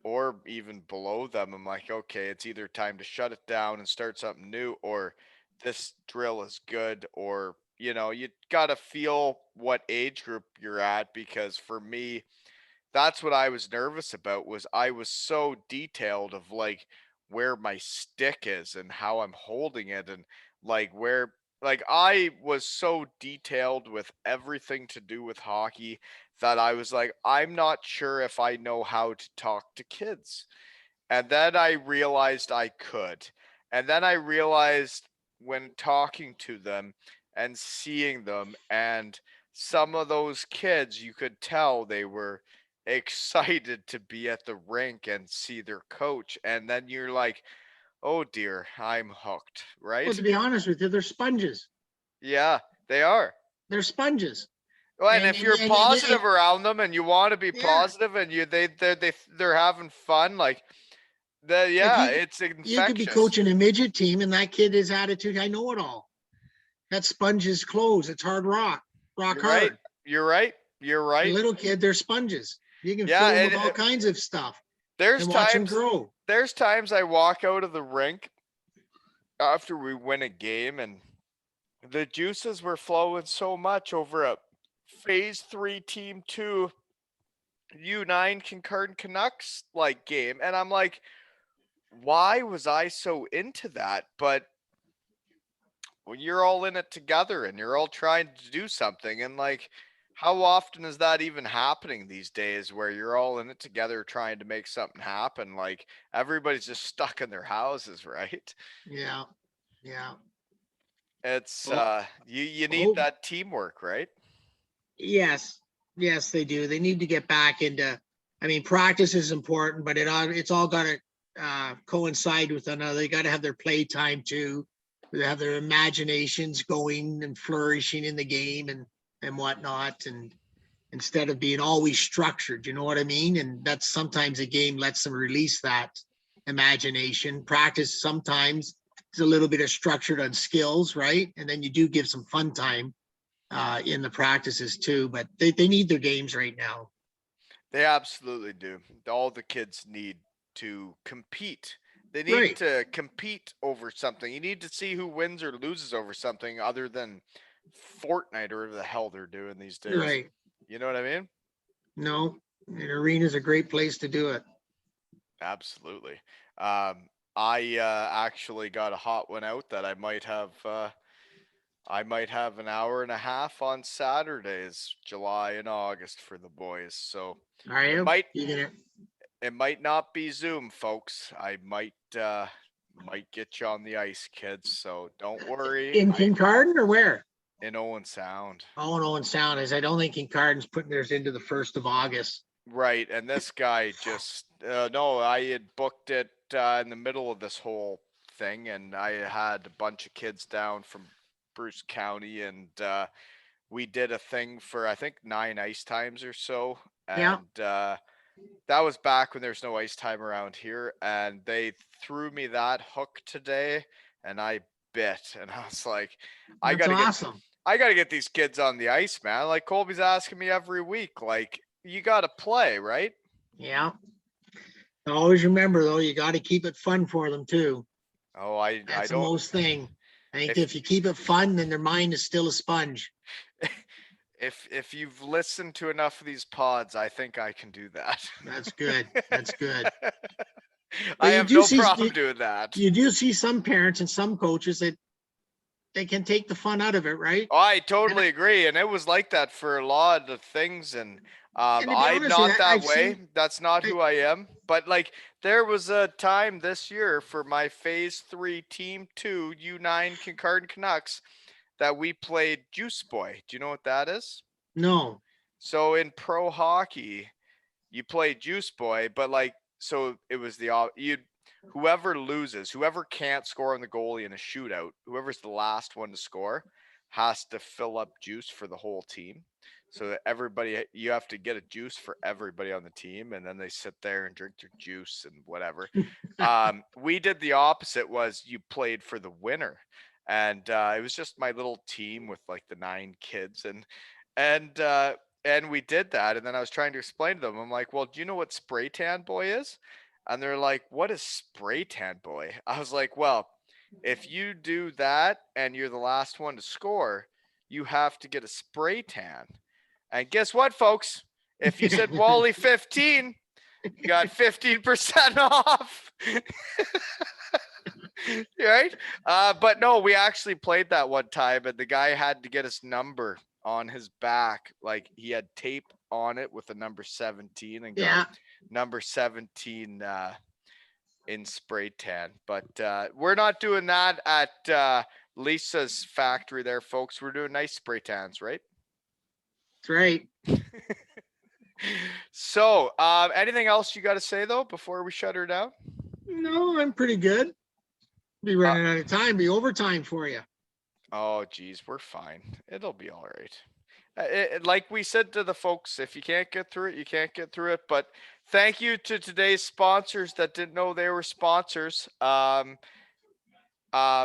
or even below them, I'm like, okay, it's either time to shut it down and start something new, or this drill is good, or you gotta feel what age group you're at, because for me, that's what I was nervous about. Was I was so detailed of like where my stick is and how I'm holding it, and like where, like I was so detailed with everything to do with hockey that I was like, I'm not sure if I know how to talk to kids. And then I realized I could. And then I realized, when talking to them and seeing them, and some of those kids, you could tell they were excited to be at the rink and see their coach. And then you're like, oh dear, I'm hooked, Well, right? to be honest with you, they're sponges. Yeah, they are. They're sponges. Well, and And if and, you're and positive around them and you want to be yeah, positive, and they're having fun, like like yeah, it's you could be infectious. coaching a midget team and that kid is attitude, I know it all. That sponge is closed. It's hard rock, rock You're right. hard. You're right. You're A right. little kid, they're sponges. You can Yeah, fill them and with all kinds of stuff there's and watch them times grow. there's times I walk out of the rink after we win a game, and the juices were flowing so much over a phase 3 team 2 U9 Kincardine Canucks like game, and I'm like, why was I so into that? But when you're all in it together and you're all trying to do something, and like, how often is that even happening these days, where you're all in it together trying to make something happen? Like, everybody's just stuck in their houses, right? Yeah, yeah. It's Oh, you need oh, that teamwork, right? yes, yes, they do. They need to get back into. I mean, practice is important, but it's all got to coincide with another. They got to have their play time too. They have their imaginations going and flourishing in the game and whatnot. And instead of being always structured, you know what I mean? And that's sometimes a game lets them release that imagination. Practice sometimes it's a little bit of structured on skills, right? And then you do give some fun time in the practices too, but they need their games right now. They absolutely do. All the kids need to compete. They need Right, to compete over something. You need to see who wins or loses over something other than Fortnite or whatever the hell they're doing these days. right. You know what I mean? No, an arena is a great place to do it. Absolutely. I actually got a hot one out that I might have an hour and a half on Saturdays, July and August, for the boys. So Are it you? might You gonna it might not be Zoom, folks. I might get you on the ice, kids. So don't worry. in I Kincardine or where? in Owen Sound. Oh, no, and sound is I don't think Kincardines putting theirs into the 1st of August. Right, and this guy just no, I had booked it in the middle of this whole thing, and I had a bunch of kids down from Bruce County, and we did a thing for, I think, 9 ice times or so, Yeah, and that was back when there's no ice time around here, and they threw me that hook today, and I bit, and I was like, I that's gotta get awesome. I gotta get these kids on the ice, man. Like, Colby's asking me every week, like, you gotta play, right? Yeah. Always remember though, you got to keep it fun for them too. Oh, I That's the don't. most thing. I think If if you keep it fun, then their mind is still a sponge. if you've listened to enough of these pods, I think I can do that. That's good. That's good. I But you have do no see problem doing that. you do see some parents and some coaches that they can take the fun out of it, right? Oh, I And totally agree, and it was like that for a lot of things, and and to be I'm honest with not you, that I've way. seen That's not I, who I am. But like, there was a time this year for my Phase 3 Team 2 U9 Kincardine Canucks that we played Juice Boy. Do you know what that is? no. So in pro hockey, you play Juice Boy, but like, so it was you whoever loses, whoever can't score on the goalie in a shootout, whoever's the last one to score has to fill up juice for the whole team. So that everybody, you have to get a juice for everybody on the team, and then they sit there and drink their juice and whatever. We did the opposite. Was you played for the winner, and it was just my little team with like the 9 kids, and and we did that, and then I was trying to explain to them. I'm like, well, do you know what spray tan boy is? And they're like, what is spray tan boy? I was like, well, if you do that and you're the last one to score, you have to get a spray tan. And guess what, folks? If you said Wally 15, you got 15% off. Right? But no, we actually played that one time, and the guy had to get his number on his back. Like he had tape on it with the number 17 and go Yeah. number 17 in spray tan. But we're not doing that at Lisa's factory there, folks. We're doing nice spray tans, right? That's right. So, anything else you got to say though before we shut her down? No, I'm pretty good. Be running out of time. Be overtime for you. Oh, geez, we're fine. It'll be all right. Like we said to the folks, if you can't get through it, you can't get through it. But thank you to today's sponsors that didn't know they were sponsors.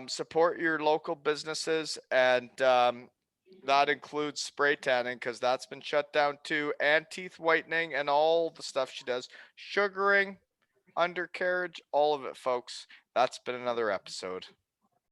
Support your local businesses, and that includes spray tanning because that's been shut down too, and teeth whitening and all the stuff she does, sugaring, undercarriage, all of it, folks. That's been another episode.